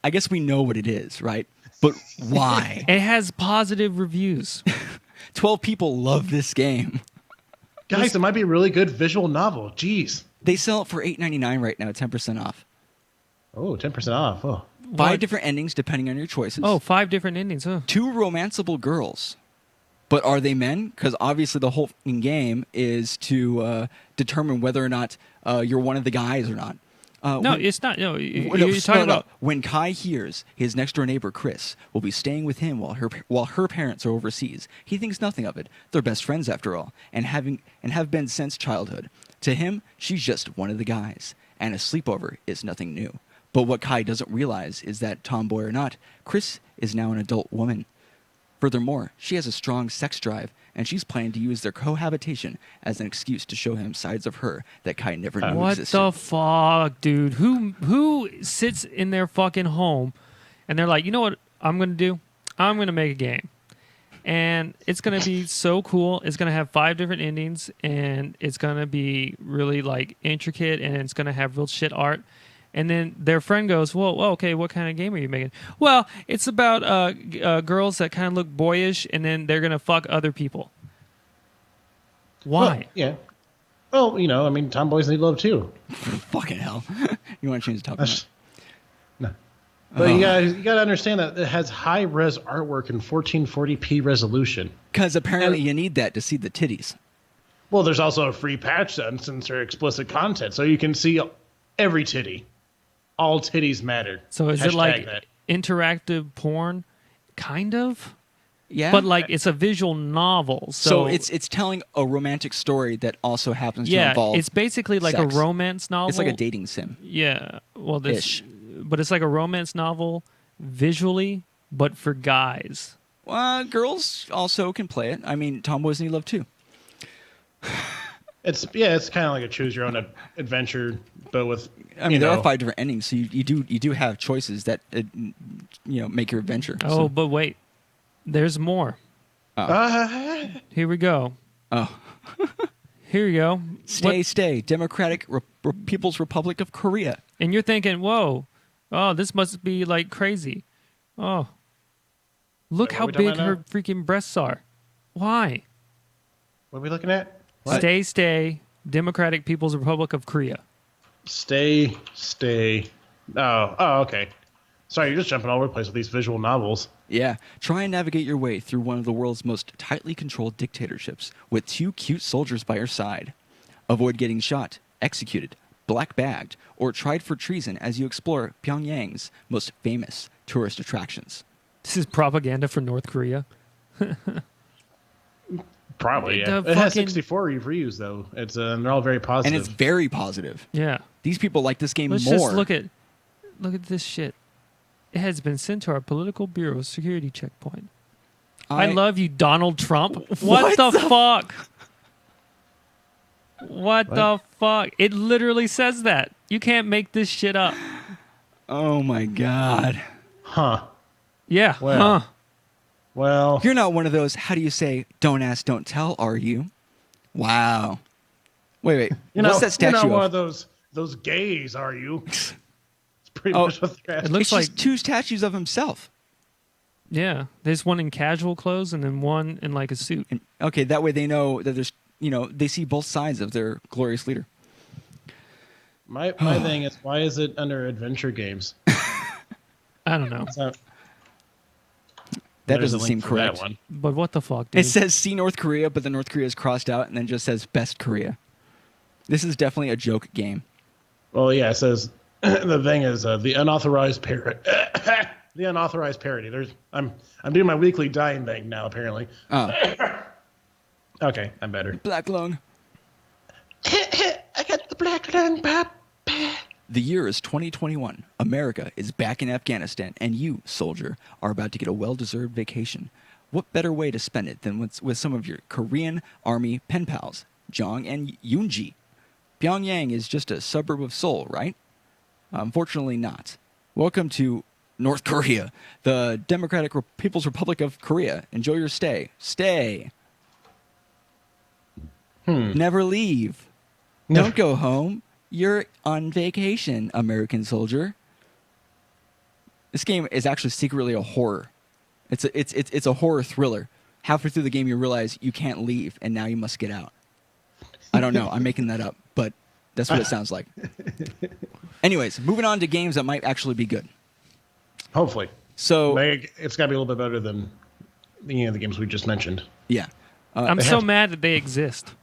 I guess we know what it is, right? But why? It has positive reviews. 12 people love this game. guys, it might be a really good visual novel. Jeez. They sell it for $8.99 right now, 10% off. Oh, 10% off. Oh. 5 different endings depending on your choices. Oh, 5 different endings. Huh? 2 romanceable girls. But are they men? Because obviously the whole fucking game is to determine whether or not you're one of the guys or not. No, it's not. No, you're No, talking about. when Kai hears his next door neighbor Chris will be staying with him while her parents are overseas, he thinks nothing of it. They're best friends after all, and have been since childhood. To him, she's just one of the guys, and a sleepover is nothing new. But what Kai doesn't realize is that, tomboy or not, Chris is now an adult woman. Furthermore, she has a strong sex drive, and she's planning to use their cohabitation as an excuse to show him sides of her that Kai never knew What existed. the fuck, dude? Who sits in their fucking home and they're like, you know what I'm gonna do? I'm gonna make a game, and it's gonna be so cool. It's gonna have 5 different endings, and it's gonna be really like intricate, and it's gonna have real shit art. And then their friend goes, well, okay, what kind of game are you making? Well, it's about girls that kind of look boyish, and then they're going to fuck other people. Why? Well, yeah. Well, I mean, tomboys need love too. Fucking hell. You want to change the topic? No. But you gotta understand that it has high res artwork and 1440p resolution. Because apparently you need that to see the titties. Well, there's also a free patch then, since they're explicit content, so you can see every titty. All titties matter. So is it Hashtag like that. interactive porn? Kind of. Yeah. But like it's a visual novel. So it's telling a romantic story that also happens to involve it's basically like sex. a romance novel. It's like a dating sim. Yeah. Well, Ish. but it's like a romance novel visually, but for guys. Girls also can play it. I mean, tomboys need love too. It's kind of like a choose your own adventure, but with I mean, there are 5 different endings, so you do have choices that make your adventure. Oh, So- but wait. There's more. Here we go. Oh. Here we go. Stay. Democratic People's Republic of Korea. And you're thinking, whoa, oh, this must be like crazy. Oh, look Wait, how what are we big talking her about freaking breasts are. Why? What are we looking at? What? Stay. Democratic People's Republic of Korea. Stay. Oh, okay. Sorry, you're just jumping all over the place with these visual novels. Yeah. Try and navigate your way through one of the world's most tightly controlled dictatorships with 2 cute soldiers by your side. Avoid getting shot, executed, black-bagged, or tried for treason as you explore Pyongyang's most famous tourist attractions. This is propaganda for North Korea. Probably, yeah. The It has fucking- 64 reviews, though. It's they're all very And positive. it's very positive. Yeah. These people like this game Let's more. just look at this shit. It has been sent to our political bureau's security checkpoint. I love you, Donald Trump. What the fuck? What the fuck? It literally says that. You can't make this shit up. Oh my god. Huh. Yeah. Well. Huh. Well, You're not one of those, how do you say, don't ask, don't tell, are you? Wow. Wait. What's that statue you're not one of? of those gays, are you? It's pretty Oh, much what they're It asking. looks It's like just 2 statues of himself. yeah. There's one in casual clothes and then one in like a suit. And, okay, that way they know that there's, they see both sides of their glorious leader. My thing is, why is it under adventure games? I don't know. It's not- That there's a doesn't link seem for that correct. one. But what the fuck, dude? It says see North Korea, but the North Korea is crossed out and then just says best Korea. This is definitely a joke game. Well, yeah, it says the thing is the unauthorized parody. The unauthorized parody. I'm doing my weekly dying thing now. Apparently. Oh, Okay, I'm better. black lung. I got the black lung pop. The year is 2021. America is back in Afghanistan, and you, soldier, are about to get a well-deserved vacation. What better way to spend it than with some of your Korean Army pen pals, Jong and Yoonji? Pyongyang is just a suburb of Seoul, right? Unfortunately not. Welcome to North Korea, the Democratic People's Republic of Korea. Enjoy your stay. Stay. Never leave. Don't go home. You're on vacation, American soldier. This game is actually secretly a horror. It's a horror thriller. Halfway through the game, you realize you can't leave, and now you must get out. I don't know. I'm making that up, but that's what it sounds like. Anyways, moving on to games that might actually be good. Hopefully. So it's got to be a little bit better than the games we just mentioned. Yeah. I'm so mad that they exist.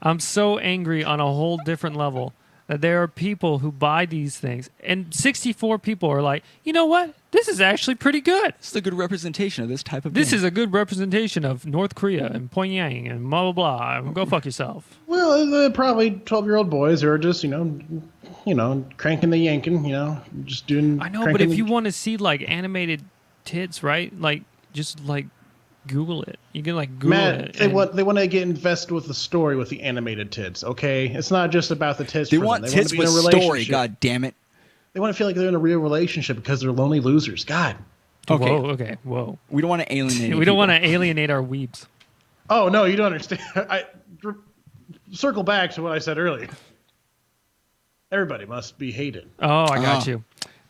I'm so angry on a whole different level that there are people who buy these things, and 64 people are like, you know what? This is actually pretty good. It's a good representation of this type of This game. is a good representation of North Korea and Pyongyang and blah, blah, blah. Go fuck yourself. Well, they're probably 12-year-old boys who are just, cranking the yanking, just doing... I know, but if you want to see, like, animated tits, right? Like, just, like, Google it. You can, like, Google it. They want to get invested with the story with the animated tits, okay? It's not just about the tits. They want tits to be with in a story, relationship. god damn it. They want to feel like they're in a real relationship because they're lonely losers. God. Okay. Whoa. We don't want to alienate We don't want to alienate our weebs. Oh, no, you don't understand. Circle back to what I said earlier. Everybody must be hated. Oh, I got you.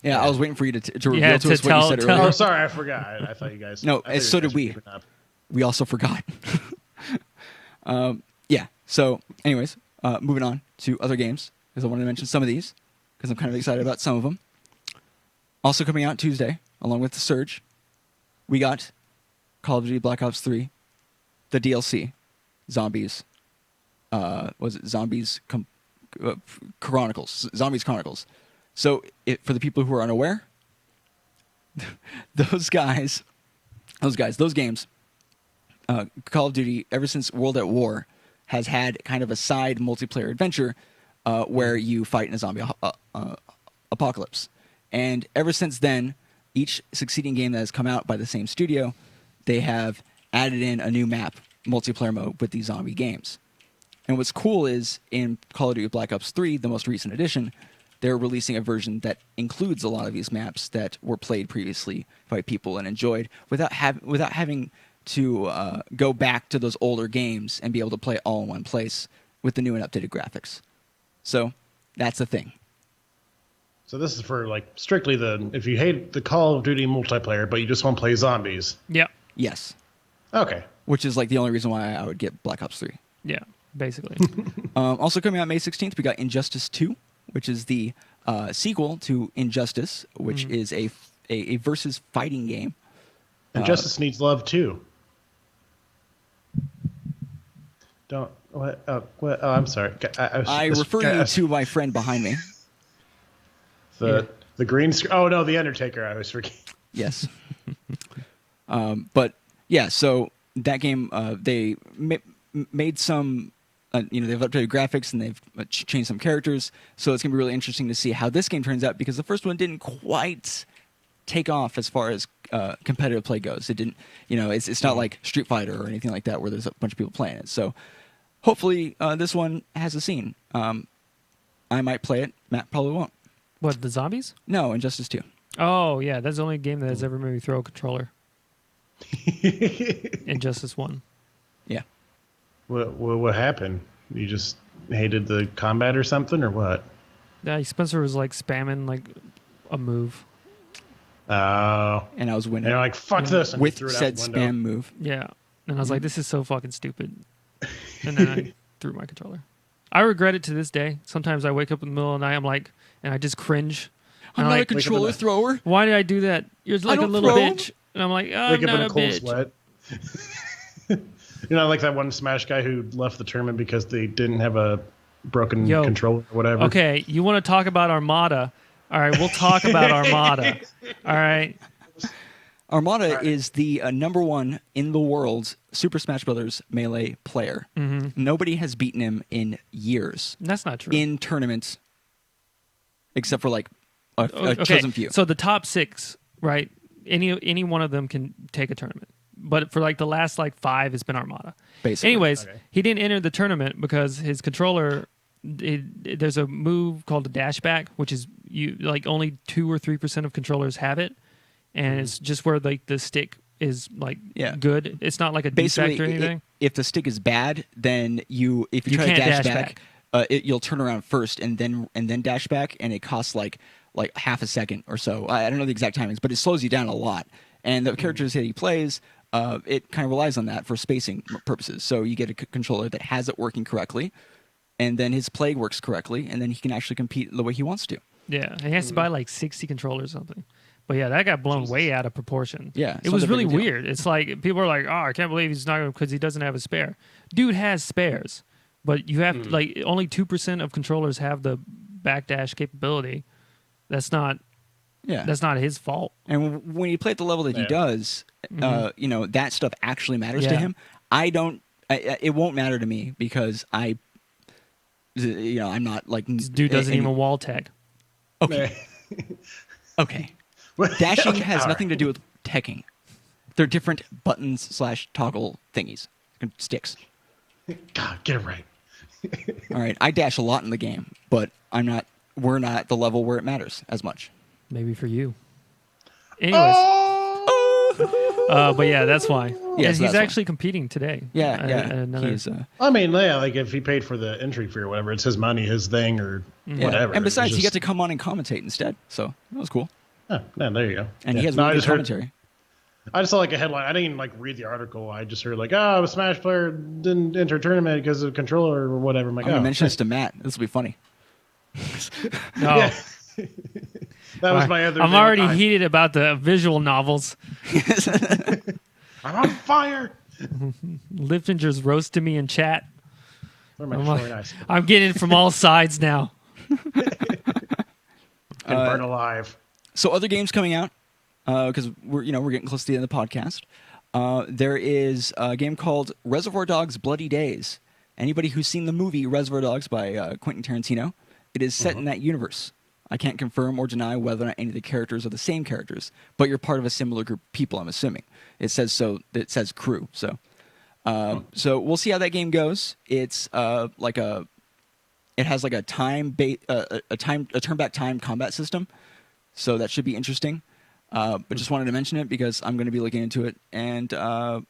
Yeah, I was waiting for you to reveal to us what you said tell- earlier. Oh, sorry, I forgot. I thought you guys... No, I thought so you did guys were we. keeping up. We also forgot. Yeah, so anyways, moving on to other games, because I wanted to mention some of these, because I'm kind of excited about some of them. Also coming out Tuesday, along with The Surge, we got Call of Duty Black Ops 3, the DLC, Zombies, Chronicles, Zombies Chronicles. So, for the people who are unaware, those games, Call of Duty, ever since World at War, has had kind of a side multiplayer adventure where you fight in a zombie apocalypse. And ever since then, each succeeding game that has come out by the same studio, they have added in a new map, multiplayer mode, with these zombie games. And what's cool is, in Call of Duty Black Ops 3, the most recent edition, they're releasing a version that includes a lot of these maps that were played previously by people and enjoyed without having to go back to those older games and be able to play it all in one place with the new and updated graphics. So that's the thing. So this is for strictly if you hate the Call of Duty multiplayer, but you just want to play zombies. Yeah. Yes. Okay. Which is the only reason why I would get Black Ops 3. Yeah, basically. Also coming out May 16th, we got Injustice 2, which is the sequel to Injustice, which is a versus fighting game. Injustice needs love too. Don't what? What? Oh, I'm sorry. I refer you to my friend behind me. The green screen. Oh no, the Undertaker. I always forget. Yes. But yeah, so that game they made some. They've updated graphics and they've changed some characters, so it's gonna be really interesting to see how this game turns out, because the first one didn't quite take off as far as competitive play goes. It didn't, it's not like Street Fighter or anything like that where there's a bunch of people playing it. So hopefully this one has a scene. I might play it. Matt probably won't. What, the zombies? No, Injustice 2. Oh, yeah, that's the only game that has ever made me throw a controller. Injustice 1. Yeah. What happened? You just hated the combat or something, or what? Yeah, Spencer was spamming a move. Oh. And I was winning. And you're like, fuck this. And with threw it out said the window. spam move. Yeah. And I was like, this is so fucking stupid. And then I threw my controller. I regret it to this day. Sometimes I wake up in the middle of the night, I'm like, and I just cringe. I'm not a controller thrower. Why did I do that? You're like a little bitch. And I'm like, oh, I'm Wake up not in a a cold bitch. sweat. Like that one Smash guy who left the tournament because they didn't have a broken controller or whatever. Okay, you want to talk about Armada? All right, we'll talk about Armada. All right. Armada is the number one in the world Super Smash Brothers Melee player. Nobody has beaten him in years. That's not true. In tournaments, except for like a Okay, chosen few. so the top 6, right? Any one of them can take a tournament. But for like the last like 5, it's been Armada. Basically. Anyways, he didn't enter the tournament because his controller. There's a move called a dash back, which is you like only 2 or 3% of controllers have it, and it's just where like the stick is like good. It's not like a defect or anything. If the stick is bad, then if you try to dash back. You'll turn around first and then dash back, and it costs like half a second or so. I don't know the exact timings, but it slows you down a lot. And the characters that he plays, it kind of relies on that for spacing purposes. So you get a controller that has it working correctly, and then his play works correctly, and then he can actually compete the way he wants to. Yeah, he has to buy like 60 controllers or something. But yeah, that got blown way out of proportion. Yeah, it was really weird. It's like people are like, "Oh, I can't believe he's not because he doesn't have a spare." Dude has spares, but you have like only 2% of controllers have the backdash capability. That's not his fault. And when you play at the level that he does, that stuff actually matters to him. I don't. It won't matter to me because I'm not like this dude doesn't even wall tech. Okay. Okay. Dashing has nothing to do with teching. They're different buttons / toggle thingies, sticks. God, get it right. All right, I dash a lot in the game, but we're not at the level where it matters as much. Maybe for you. Anyways. But yeah, that's why. Yes, he's actually competing today. Yeah. I mean, like if he paid for the entry fee or whatever, it's his money, his thing, or whatever. And besides, he got to come on and commentate instead, so that was cool. Oh, there you go. And he has really good commentary. I just saw like a headline. I didn't even like read the article. I just heard like, a Smash player didn't enter a tournament because of controller or whatever. I'm going to mention this to Matt. This will be funny. No. Yeah. That was my other. I'm already heated about the visual novels. I'm on fire. Liftinger's roasting me in chat. I'm getting it from all sides now. And burn alive. So other games coming out because we're getting close to the end of the podcast. There is a game called Reservoir Dogs: Bloody Days. Anybody who's seen the movie Reservoir Dogs by Quentin Tarantino, it is set in that universe. I can't confirm or deny whether or not any of the characters are the same characters, but you're part of a similar group of people, I'm assuming. It says so. It says crew. So we'll see how that game goes. It's it has like a turn back time combat system, so that should be interesting. But just wanted to mention it because I'm going to be looking into it, and no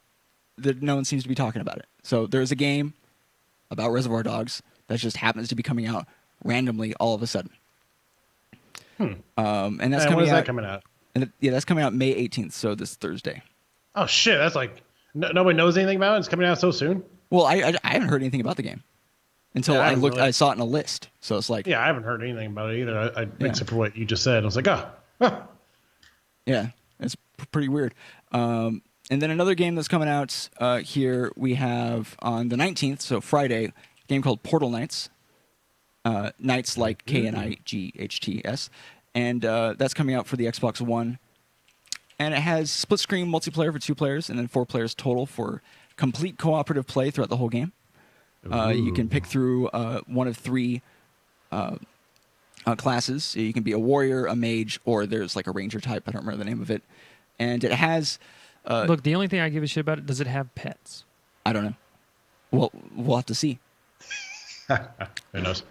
one seems to be talking about it. So there's a game about Reservoir Dogs that just happens to be coming out randomly all of a sudden. And that's when is that coming out? And that's coming out May 18th, so this Thursday. Oh shit! That's like nobody knows anything about it. It's coming out so soon. Well, I haven't heard anything about the game until I looked. I saw it in a list, so it's like I haven't heard anything about it either. Except for what you just said. I was like, yeah, it's pretty weird. And then another game that's coming out here we have on the 19th, so Friday, a game called Portal Knights. Knights like Knights, and that's coming out for the Xbox One. And it has split screen multiplayer for 2 players and then 4 players total for complete cooperative play throughout the whole game. You can pick through one of 3 classes. You can be a warrior, a mage, or there's like a ranger type. I don't remember the name of it. And it has... Look, the only thing I give a shit about it, does it have pets? I don't know. Well, we'll have to see. Who knows?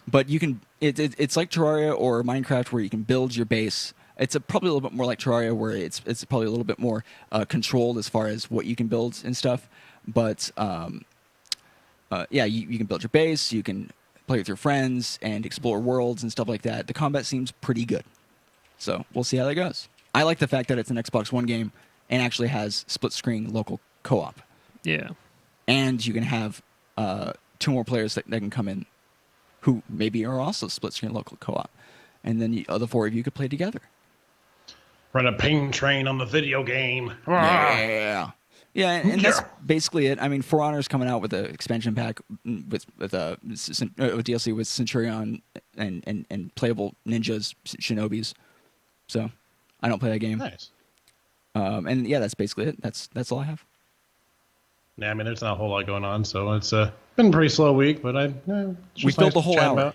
But you can. It's like Terraria or Minecraft, where you can build your base. It's probably a little bit more like Terraria, where it's probably a little bit more controlled as far as what you can build and stuff. But you can build your base. You can play with your friends and explore worlds and stuff like that. The combat seems pretty good, so we'll see how that goes. I like the fact that it's an Xbox One game and actually has split screen local co-op. Yeah, and you can have 2 more players that can come in who maybe are also split screen local co-op, and then the other 4 of you could play together. Run a ping train on the video game. Yeah, and that's basically it. I mean, For Honor's coming out with an expansion pack with DLC with Centurion and playable ninjas, shinobis. So I don't play that game. Nice. And yeah, that's basically it. That's all I have. Yeah, I mean, there's not a whole lot going on, so it's been a pretty slow week, but We filled the whole hour.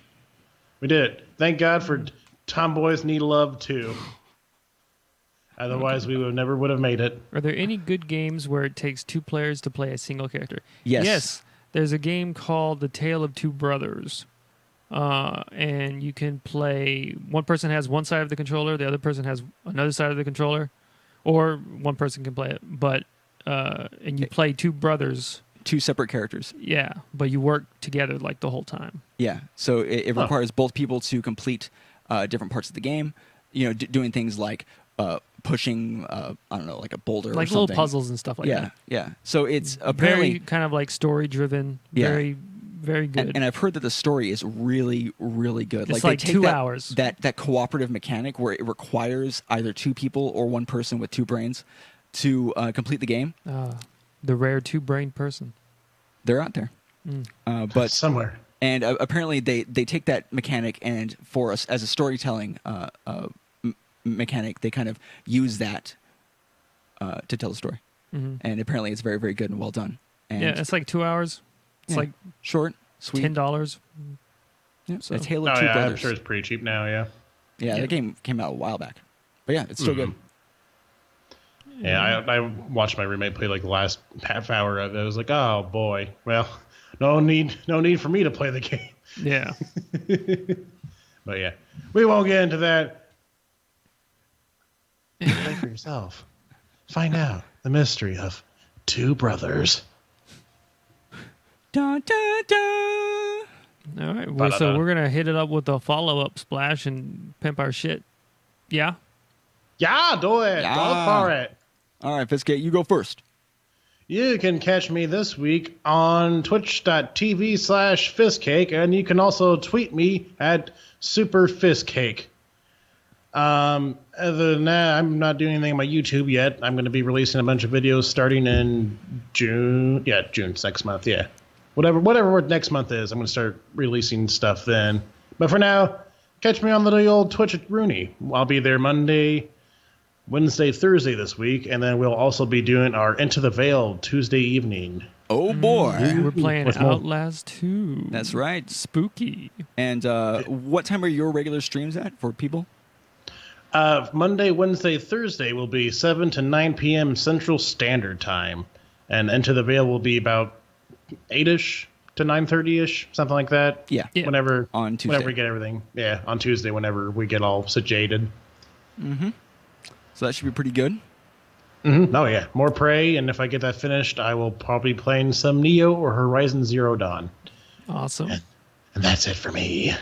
We did. Thank God for Tomboys Need Love too. Otherwise, we never would have made it. Are there any good games where it takes 2 players to play a single character? Yes. Yes. There's a game called The Tale of Two Brothers. And you can play... One person has one side of the controller, the other person has another side of the controller. Or one person can play it. But and you play 2 brothers. 2 separate characters. Yeah, but you work together like the whole time. Yeah, so it requires both people to complete different parts of the game. You know, doing things like pushing, I don't know, like a boulder or like something. little puzzles and stuff like that. Yeah. So it's apparently very kind of like story driven. Yeah. Very, very good. And I've heard that the story is really, really good. It's they like take 2 that, hours. That cooperative mechanic where it requires either 2 people or 1 person with 2 brains to complete the game. The rare 2-brained person. They're out there, but somewhere. And apparently they take that mechanic, and for us as a storytelling mechanic, they kind of use that to tell the story. Mm-hmm. And apparently it's very, very good and well done. And Yeah, it's like 2 hours. It's like short, sweet. $10. Yeah, So- A Tale of Two I'm Brothers. sure it's pretty cheap now. Yeah. Yeah, that game came out a while back, but yeah, it's still good. Yeah, I watched my roommate play like the last half hour of it. I was like, oh boy. Well, no need for me to play the game. Yeah. But yeah, we won't get into that. Play for yourself. Find out the mystery of 2 brothers. Dun, dun, dun. All right. Well, so we're going to hit it up with a follow-up splash and pimp our shit. Yeah? Yeah, do it. Yeah. Go for it. All right, Fiskate, you go first. You can catch me this week on twitch.tv/Fistcake, and you can also tweet me at SuperFistcake. Other than that, I'm not doing anything on my YouTube yet. I'm going to be releasing a bunch of videos starting in June. Yeah, June's next month. Yeah, whatever next month is, I'm going to start releasing stuff then. But for now, catch me on the old Twitch at Rooney. I'll be there Monday, Wednesday, Thursday this week, and then we'll also be doing our Into the Veil Tuesday evening. Oh boy, We're playing What's more? Outlast 2. that's right. Spooky. And what time are your regular streams at for people? Monday, Wednesday, Thursday will be 7 to 9 p.m. Central Standard Time, and Into the Veil will be about 8ish to 9:30ish, something like that. Yeah. Whenever On Tuesday. whenever we get everything. Yeah, on Tuesday, whenever we get all situated. So that should be pretty good. Mm-hmm. Oh yeah, more Prey, and if I get that finished, I will probably be playing some Neo or Horizon Zero Dawn. Awesome. And that's it for me.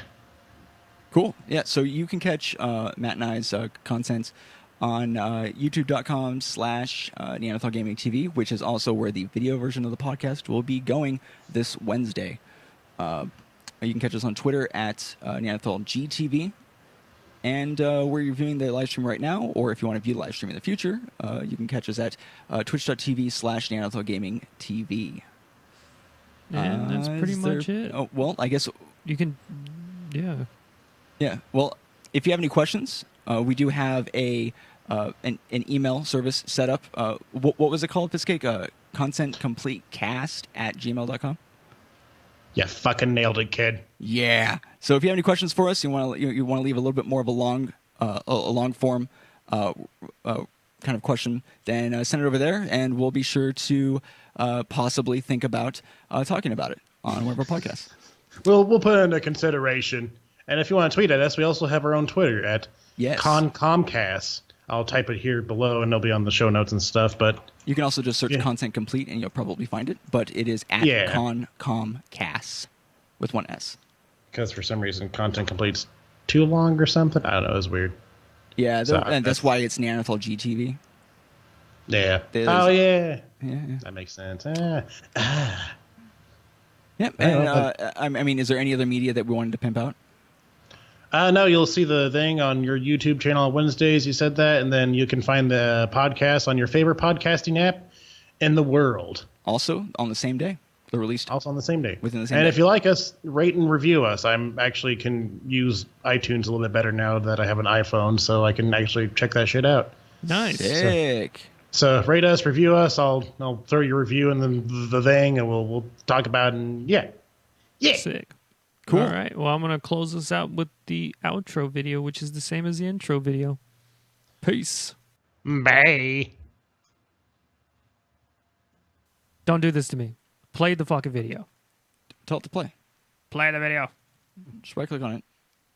Cool. Yeah, so you can catch Matt and I's content on youtube.com/Neanderthal Gaming TV, which is also where the video version of the podcast will be going this Wednesday. You can catch us on Twitter at NeanderthalGTV. And where you're viewing the live stream right now, or if you want to view the live stream in the future, you can catch us at twitch.tv/Neanderthal Gaming TV. And that's pretty much it. Oh, well, I guess You can, yeah. Yeah. Well, if you have any questions, we do have an email service set up. What was it called, Fiskake? ContentCompleteCast@gmail.com. Yeah, fucking nailed it, kid. Yeah. So if you have any questions for us, you want to leave a little bit more of a long form kind of question, then send it over there, and we'll be sure to possibly think about talking about it on one of our podcasts. We'll put it into consideration. And if you want to tweet at us, we also have our own Twitter at Comcast. I'll type it here below, and it'll be on the show notes and stuff. But you can also just search Content Complete, and you'll probably find it. But it is at Comcast with one S. Because for some reason, Content Complete's too long or something. I don't know. It's weird. Yeah, and that's why it's Neanderthal GTV. Yeah. Yeah. That makes sense. Yep. And I mean, is there any other media that we wanted to pimp out? No, you'll see the thing on your YouTube channel on Wednesdays. You said that, and then you can find the podcast on your favorite podcasting app in the world. Also on the same day, they're released. Also on the same day. Within the same and day. if you like us, rate and review us. I'm actually can use iTunes a little bit better now that I have an iPhone, so I can actually check that shit out. Nice. Sick. So rate us, review us. I'll throw your review in the thing, and we'll talk about it. And yeah. Sick. Cool. All right. Well, I'm going to close this out with the outro video, which is the same as the intro video. Peace. Bye. Don't do this to me. Play the fucking video. Tell it to play. Play the video. Just right click on it.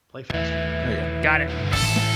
Play fast. There you go. Got it.